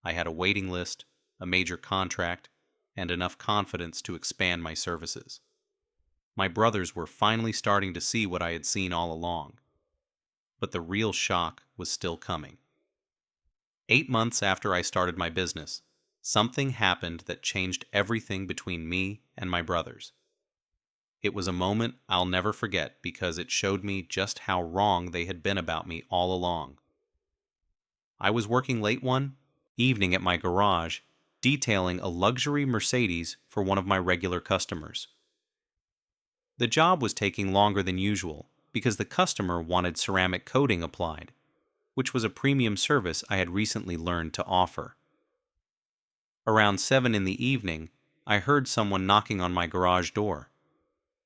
I had a waiting list, a major contract, and enough confidence to expand my services. My brothers were finally starting to see what I had seen all along. But the real shock was still coming. 8 months after I started my business, something happened that changed everything between me and my brothers. It was a moment I'll never forget because it showed me just how wrong they had been about me all along. I was working late one evening at my garage, detailing a luxury Mercedes for one of my regular customers. The job was taking longer than usual because the customer wanted ceramic coating applied, which was a premium service I had recently learned to offer. Around 7 in the evening, I heard someone knocking on my garage door.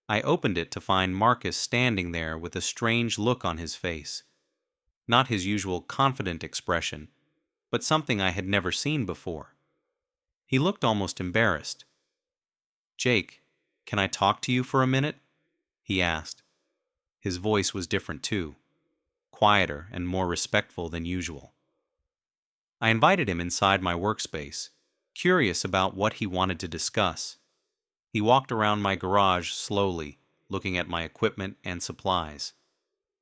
I opened it to find Marcus standing there with a strange look on his face. Not his usual confident expression, but something I had never seen before. He looked almost embarrassed. "Jake, can I talk to you for a minute?" he asked. His voice was different too, quieter and more respectful than usual. I invited him inside my workspace, curious about what he wanted to discuss. He walked around my garage slowly, looking at my equipment and supplies.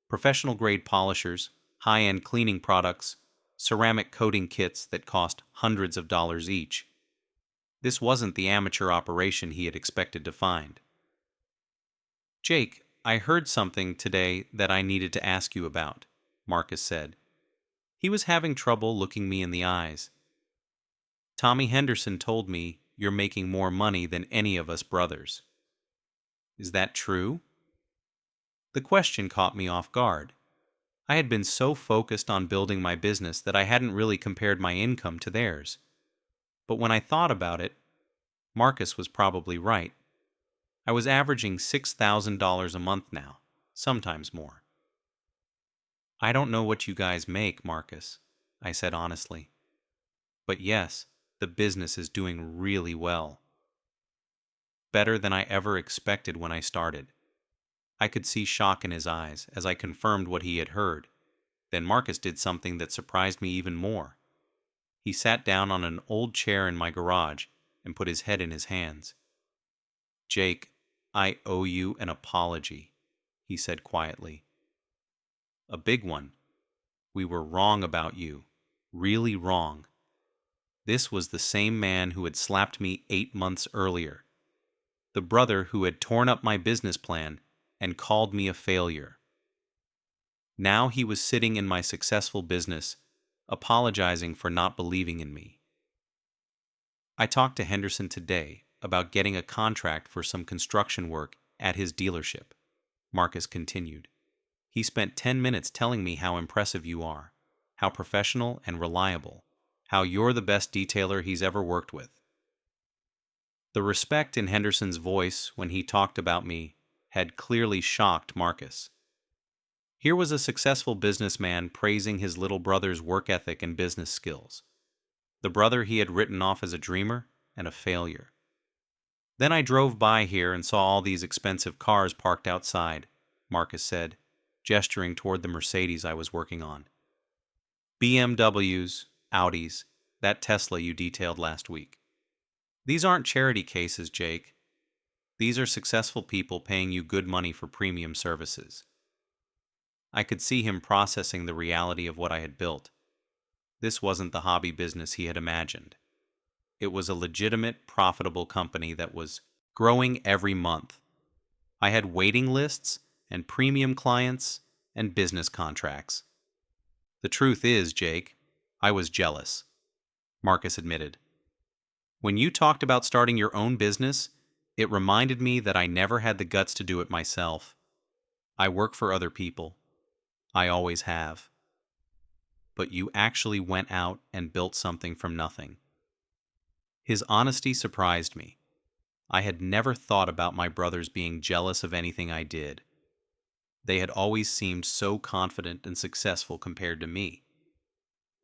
Professional-grade polishers, high-end cleaning products, ceramic coating kits that cost hundreds of dollars each. This wasn't the amateur operation he had expected to find. "Jake, I heard something today that I needed to ask you about," Marcus said. He was having trouble looking me in the eyes. "Tommy Henderson told me you're making more money than any of us brothers. Is that true?" The question caught me off guard. I had been so focused on building my business that I hadn't really compared my income to theirs. But when I thought about it, Marcus was probably right. I was averaging $6,000 a month now, sometimes more. "I don't know what you guys make, Marcus," I said honestly. "But yes, the business is doing really well. Better than I ever expected when I started." I could see shock in his eyes as I confirmed what he had heard. Then Marcus did something that surprised me even more. He sat down on an old chair in my garage and put his head in his hands. "Jake, I owe you an apology," he said quietly. "A big one. We were wrong about you. Really wrong." This was the same man who had slapped me 8 months earlier. The brother who had torn up my business plan and called me a failure. Now he was sitting in my successful business, apologizing for not believing in me. "I talked to Henderson today about getting a contract for some construction work at his dealership," Marcus continued. "He spent 10 minutes telling me how impressive you are, how professional and reliable, how you're the best detailer he's ever worked with." The respect in Henderson's voice when he talked about me had clearly shocked Marcus. Here was a successful businessman praising his little brother's work ethic and business skills. The brother he had written off as a dreamer and a failure. "Then I drove by here and saw all these expensive cars parked outside," Marcus said, gesturing toward the Mercedes I was working on. "BMWs, Audis, that Tesla you detailed last week. These aren't charity cases, Jake. These are successful people paying you good money for premium services." I could see him processing the reality of what I had built. This wasn't the hobby business he had imagined. It was a legitimate, profitable company that was growing every month. I had waiting lists and premium clients and business contracts. "The truth is, Jake, I was jealous," Marcus admitted. "When you talked about starting your own business, it reminded me that I never had the guts to do it myself. I work for other people. I always have. But you actually went out and built something from nothing." His honesty surprised me. I had never thought about my brothers being jealous of anything I did. They had always seemed so confident and successful compared to me.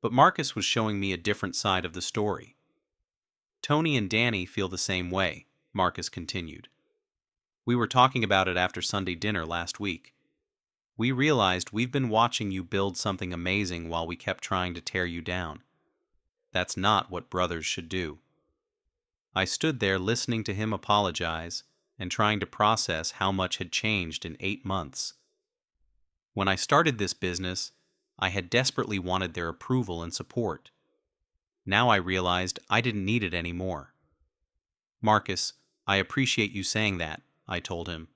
But Marcus was showing me a different side of the story. "Tony and Danny feel the same way," Marcus continued. "We were talking about it after Sunday dinner last week. We realized we've been watching you build something amazing while we kept trying to tear you down. That's not what brothers should do." I stood there listening to him apologize, and trying to process how much had changed in 8 months. When I started this business, I had desperately wanted their approval and support. Now I realized I didn't need it anymore. "Marcus, I appreciate you saying that," I told him,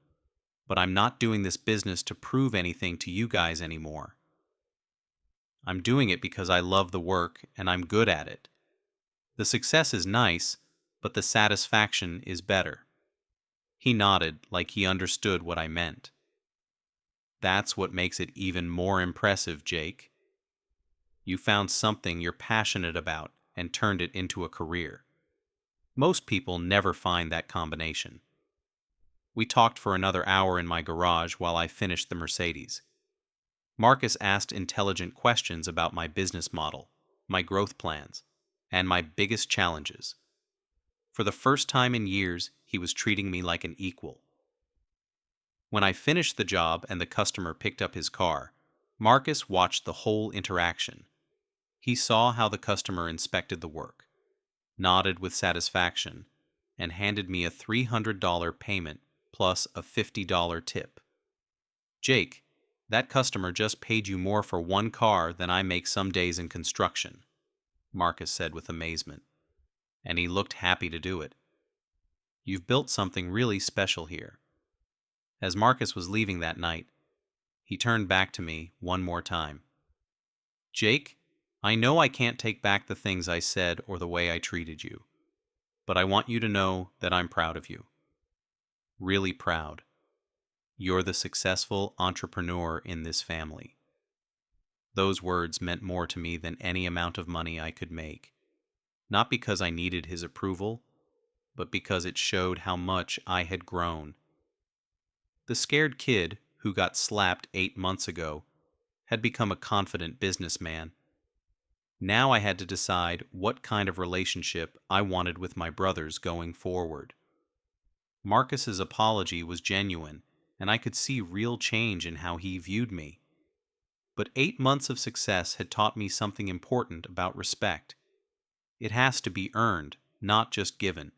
"but I'm not doing this business to prove anything to you guys anymore. I'm doing it because I love the work and I'm good at it. The success is nice, but the satisfaction is better." He nodded like he understood what I meant. "That's what makes it even more impressive, Jake. You found something you're passionate about and turned it into a career. Most people never find that combination." We talked for another hour in my garage while I finished the Mercedes. Marcus asked intelligent questions about my business model, my growth plans, and my biggest challenges. For the first time in years, he was treating me like an equal. When I finished the job and the customer picked up his car, Marcus watched the whole interaction. He saw how the customer inspected the work, nodded with satisfaction, and handed me a $300 payment plus a $50 tip. "Jake, that customer just paid you more for one car than I make some days in construction," Marcus said with amazement, and he looked happy to do it. "You've built something really special here." As Marcus was leaving that night, he turned back to me one more time. "Jake, I know I can't take back the things I said or the way I treated you, but I want you to know that I'm proud of you. Really proud. You're the successful entrepreneur in this family." Those words meant more to me than any amount of money I could make, not because I needed his approval, but because it showed how much I had grown. The scared kid who got slapped 8 months ago had become a confident businessman. Now I had to decide what kind of relationship I wanted with my brothers going forward. Marcus's apology was genuine, and I could see real change in how he viewed me. But 8 months of success had taught me something important about respect. It has to be earned, not just given.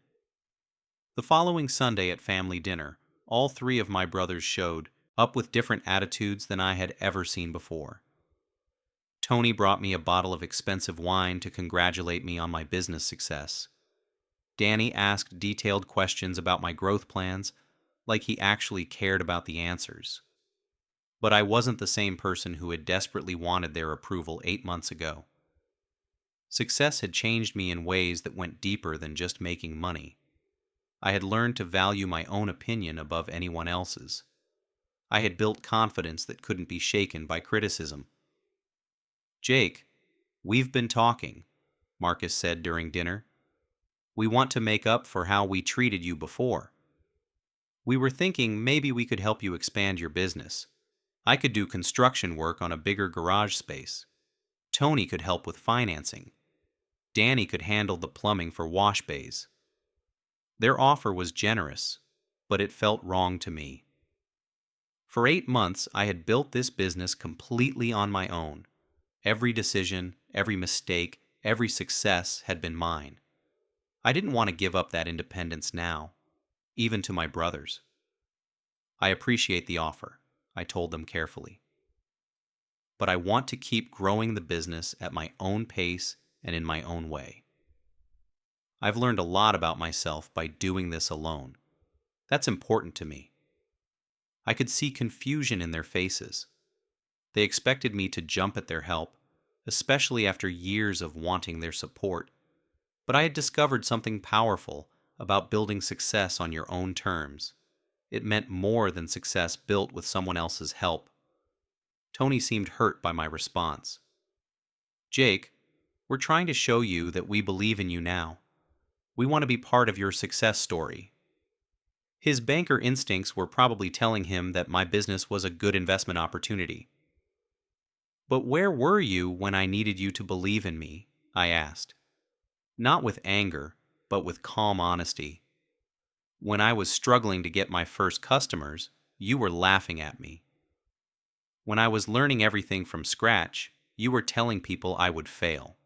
The following Sunday at family dinner, all 3 of my brothers showed up with different attitudes than I had ever seen before. Tony brought me a bottle of expensive wine to congratulate me on my business success. Danny asked detailed questions about my growth plans, like he actually cared about the answers. But I wasn't the same person who had desperately wanted their approval 8 months ago. Success had changed me in ways that went deeper than just making money. I had learned to value my own opinion above anyone else's. I had built confidence that couldn't be shaken by criticism. "Jake, we've been talking," Marcus said during dinner. "We want to make up for how we treated you before. We were thinking maybe we could help you expand your business. I could do construction work on a bigger garage space. Tony could help with financing. Danny could handle the plumbing for wash bays." Their offer was generous, but it felt wrong to me. For 8 months, I had built this business completely on my own. Every decision, every mistake, every success had been mine. I didn't want to give up that independence now, even to my brothers. "I appreciate the offer," I told them carefully. "But I want to keep growing the business at my own pace and in my own way. I've learned a lot about myself by doing this alone. That's important to me." I could see confusion in their faces. They expected me to jump at their help, especially after years of wanting their support. But I had discovered something powerful about building success on your own terms. It meant more than success built with someone else's help. Tony seemed hurt by my response. "Jake, we're trying to show you that we believe in you now. We want to be part of your success story." His banker instincts were probably telling him that my business was a good investment opportunity. "But where were you when I needed you to believe in me?" I asked. Not with anger, but with calm honesty. "When I was struggling to get my first customers, you were laughing at me. When I was learning everything from scratch, you were telling people I would fail."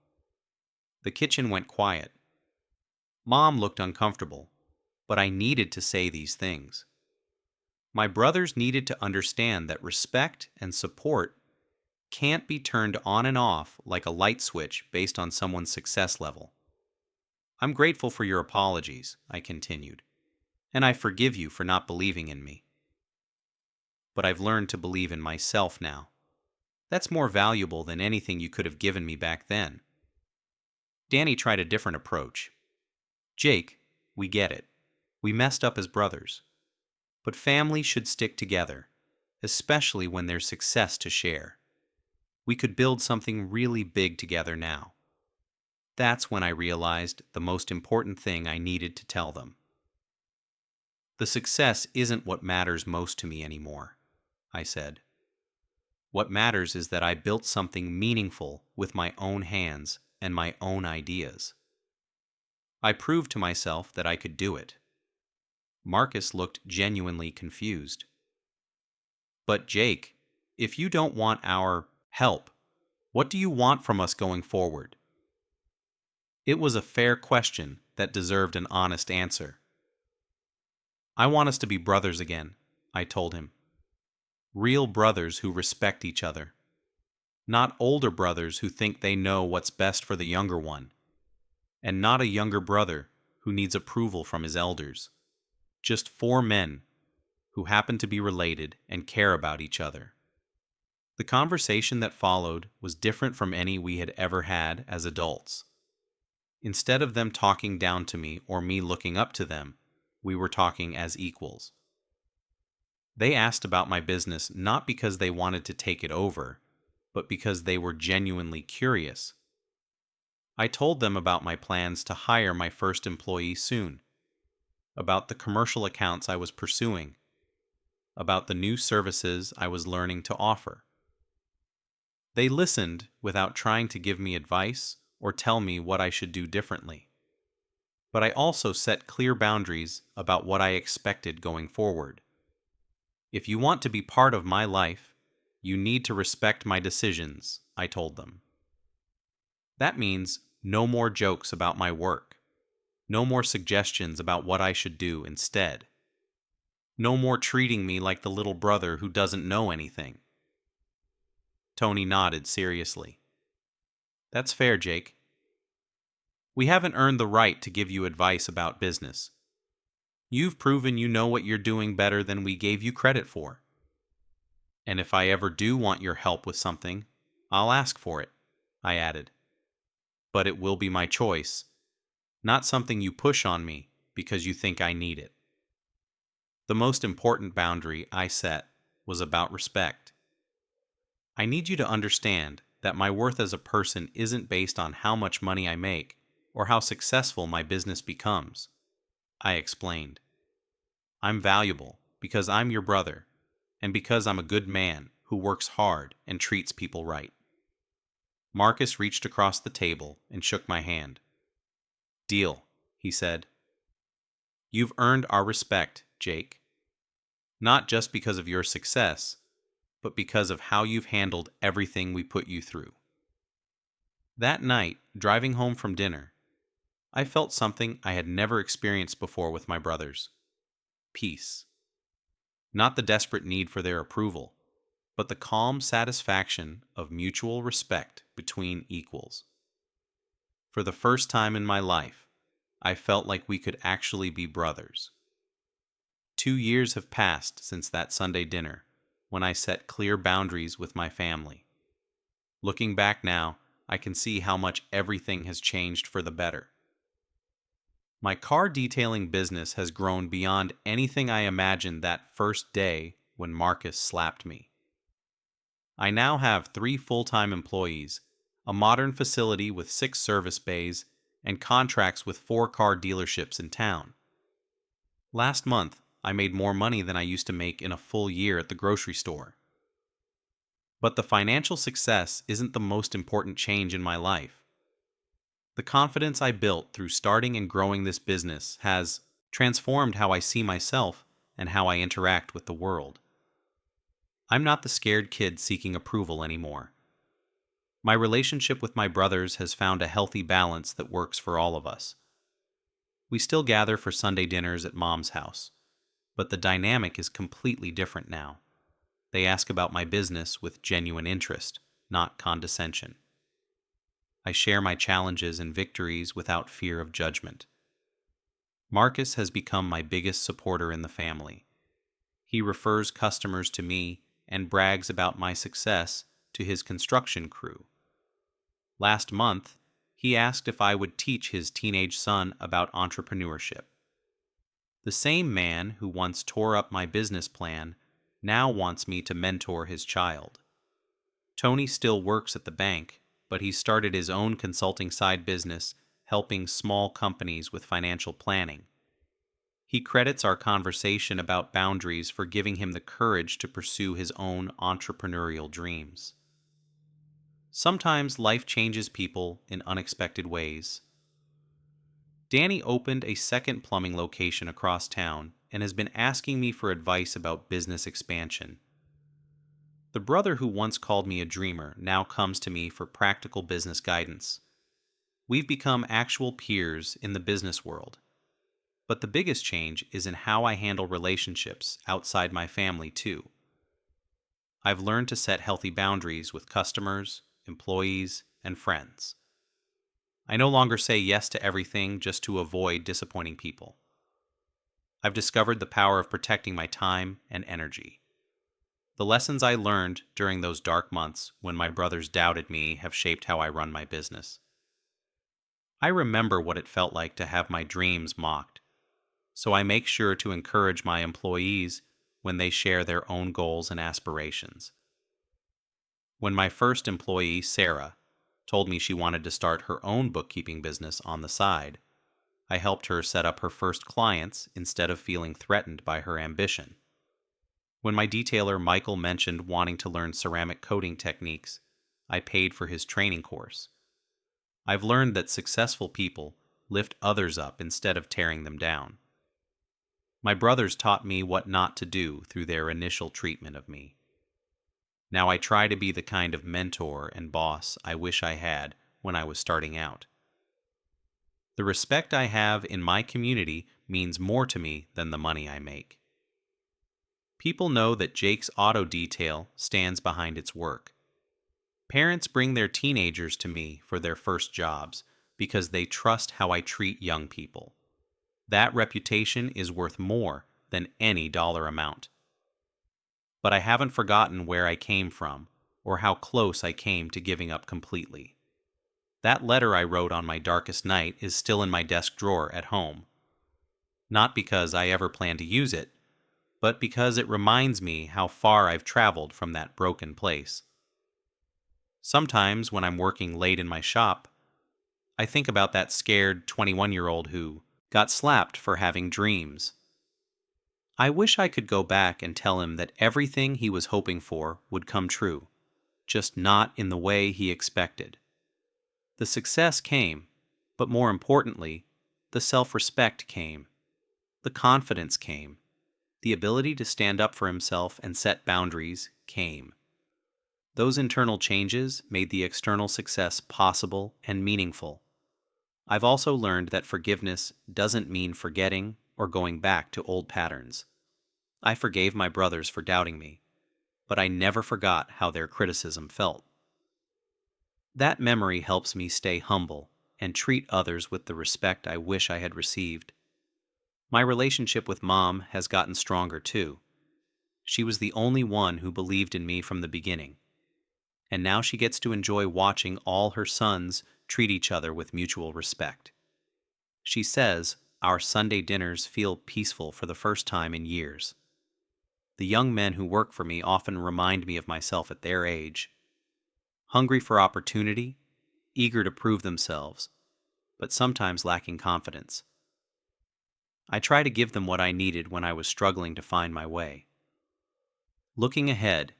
The kitchen went quiet. Mom looked uncomfortable, but I needed to say these things. My brothers needed to understand that respect and support can't be turned on and off like a light switch based on someone's success level. I'm grateful for your apologies, I continued, and I forgive you for not believing in me. But I've learned to believe in myself now. That's more valuable than anything you could have given me back then. Danny tried a different approach. Jake, we get it. We messed up as brothers. But family should stick together, especially when there's success to share. We could build something really big together now. That's when I realized the most important thing I needed to tell them. The success isn't what matters most to me anymore, I said. What matters is that I built something meaningful with my own hands and my own ideas. I proved to myself that I could do it. Marcus looked genuinely confused. But Jake, if you don't want our help, what do you want from us going forward? It was a fair question that deserved an honest answer. I want us to be brothers again, I told him. Real brothers who respect each other. Not older brothers who think they know what's best for the younger one. And not a younger brother who needs approval from his elders. Just 4 men who happen to be related and care about each other. The conversation that followed was different from any we had ever had as adults. Instead of them talking down to me or me looking up to them, we were talking as equals. They asked about my business not because they wanted to take it over, but because they were genuinely curious. I told them about my plans to hire my first employee soon, about the commercial accounts I was pursuing, about the new services I was learning to offer. They listened without trying to give me advice or tell me what I should do differently. But I also set clear boundaries about what I expected going forward. If you want to be part of my life, you need to respect my decisions, I told them. That means no more jokes about my work, no more suggestions about what I should do instead, no more treating me like the little brother who doesn't know anything. Tony nodded seriously. That's fair, Jake. We haven't earned the right to give you advice about business. You've proven you know what you're doing better than we gave you credit for. And if I ever do want your help with something, I'll ask for it, I added. But it will be my choice, not something you push on me because you think I need it. The most important boundary I set was about respect. I need you to understand that my worth as a person isn't based on how much money I make or how successful my business becomes, I explained. I'm valuable because I'm your brother and because I'm a good man who works hard and treats people right. Marcus reached across the table and shook my hand. Deal, he said. You've earned our respect, Jake. Not just because of your success, but because of how you've handled everything we put you through. That night, driving home from dinner, I felt something I had never experienced before with my brothers. Peace. Not the desperate need for their approval, but the calm satisfaction of mutual respect between equals. For the first time in my life, I felt like we could actually be brothers. 2 years have passed since that Sunday dinner, when I set clear boundaries with my family. Looking back now, I can see how much everything has changed for the better. My car detailing business has grown beyond anything I imagined that first day when Marcus slapped me. I now have 3 full-time employees, a modern facility with 6 service bays, and contracts with 4 car dealerships in town. Last month, I made more money than I used to make in a full year at the grocery store. But the financial success isn't the most important change in my life. The confidence I built through starting and growing this business has transformed how I see myself and how I interact with the world. I'm not the scared kid seeking approval anymore. My relationship with my brothers has found a healthy balance that works for all of us. We still gather for Sunday dinners at Mom's house, but the dynamic is completely different now. They ask about my business with genuine interest, not condescension. I share my challenges and victories without fear of judgment. Marcus has become my biggest supporter in the family. He refers customers to me and brags about my success to his construction crew. Last month, he asked if I would teach his teenage son about entrepreneurship. The same man who once tore up my business plan now wants me to mentor his child. Tony still works at the bank, but he started his own consulting side business helping small companies with financial planning. He credits our conversation about boundaries for giving him the courage to pursue his own entrepreneurial dreams. Sometimes life changes people in unexpected ways. Danny opened a second plumbing location across town and has been asking me for advice about business expansion. The brother who once called me a dreamer now comes to me for practical business guidance. We've become actual peers in the business world. But the biggest change is in how I handle relationships outside my family, too. I've learned to set healthy boundaries with customers, employees, and friends. I no longer say yes to everything just to avoid disappointing people. I've discovered the power of protecting my time and energy. The lessons I learned during those dark months when my brothers doubted me have shaped how I run my business. I remember what it felt like to have my dreams mocked, so I make sure to encourage my employees when they share their own goals and aspirations. When my first employee, Sarah, told me she wanted to start her own bookkeeping business on the side, I helped her set up her first clients instead of feeling threatened by her ambition. When my detailer Michael mentioned wanting to learn ceramic coating techniques, I paid for his training course. I've learned that successful people lift others up instead of tearing them down. My brothers taught me what not to do through their initial treatment of me. Now I try to be the kind of mentor and boss I wish I had when I was starting out. The respect I have in my community means more to me than the money I make. People know that Jake's Auto Detail stands behind its work. Parents bring their teenagers to me for their first jobs because they trust how I treat young people. That reputation is worth more than any dollar amount. But I haven't forgotten where I came from or how close I came to giving up completely. That letter I wrote on my darkest night is still in my desk drawer at home. Not because I ever plan to use it, but because it reminds me how far I've traveled from that broken place. Sometimes when I'm working late in my shop, I think about that scared 21-year-old who got slapped for having dreams. I wish I could go back and tell him that everything he was hoping for would come true, just not in the way he expected. The success came, but more importantly, the self-respect came. The confidence came. The ability to stand up for himself and set boundaries came. Those internal changes made the external success possible and meaningful. I've also learned that forgiveness doesn't mean forgetting or going back to old patterns. I forgave my brothers for doubting me, but I never forgot how their criticism felt. That memory helps me stay humble and treat others with the respect I wish I had received. My relationship with Mom has gotten stronger too. She was the only one who believed in me from the beginning. And now she gets to enjoy watching all her sons treat each other with mutual respect. She says our Sunday dinners feel peaceful for the first time in years. The young men who work for me often remind me of myself at their age. Hungry for opportunity, eager to prove themselves, but sometimes lacking confidence. I try to give them what I needed when I was struggling to find my way. Looking ahead,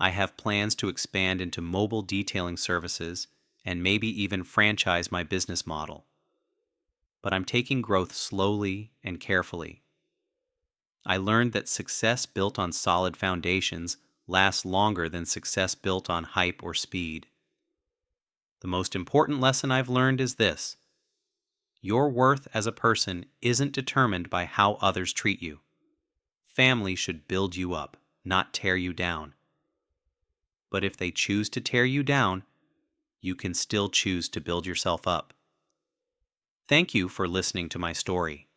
I have plans to expand into mobile detailing services and maybe even franchise my business model. But I'm taking growth slowly and carefully. I learned that success built on solid foundations lasts longer than success built on hype or speed. The most important lesson I've learned is this: Your worth as a person isn't determined by how others treat you. Family should build you up, not tear you down. But if they choose to tear you down, you can still choose to build yourself up. Thank you for listening to my story.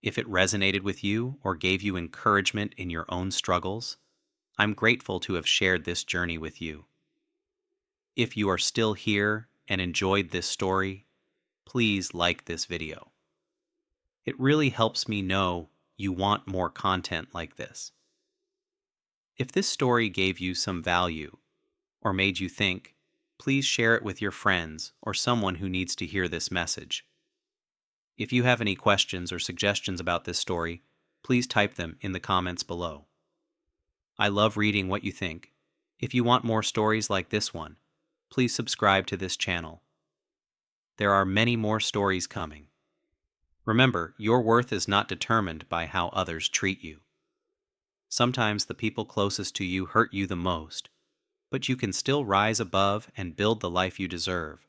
If it resonated with you or gave you encouragement in your own struggles, I'm grateful to have shared this journey with you. If you are still here and enjoyed this story, please like this video. It really helps me know you want more content like this. If this story gave you some value or made you think, please share it with your friends or someone who needs to hear this message. If you have any questions or suggestions about this story, please type them in the comments below. I love reading what you think. If you want more stories like this one, please subscribe to this channel. There are many more stories coming. Remember, your worth is not determined by how others treat you. Sometimes the people closest to you hurt you the most, but you can still rise above and build the life you deserve.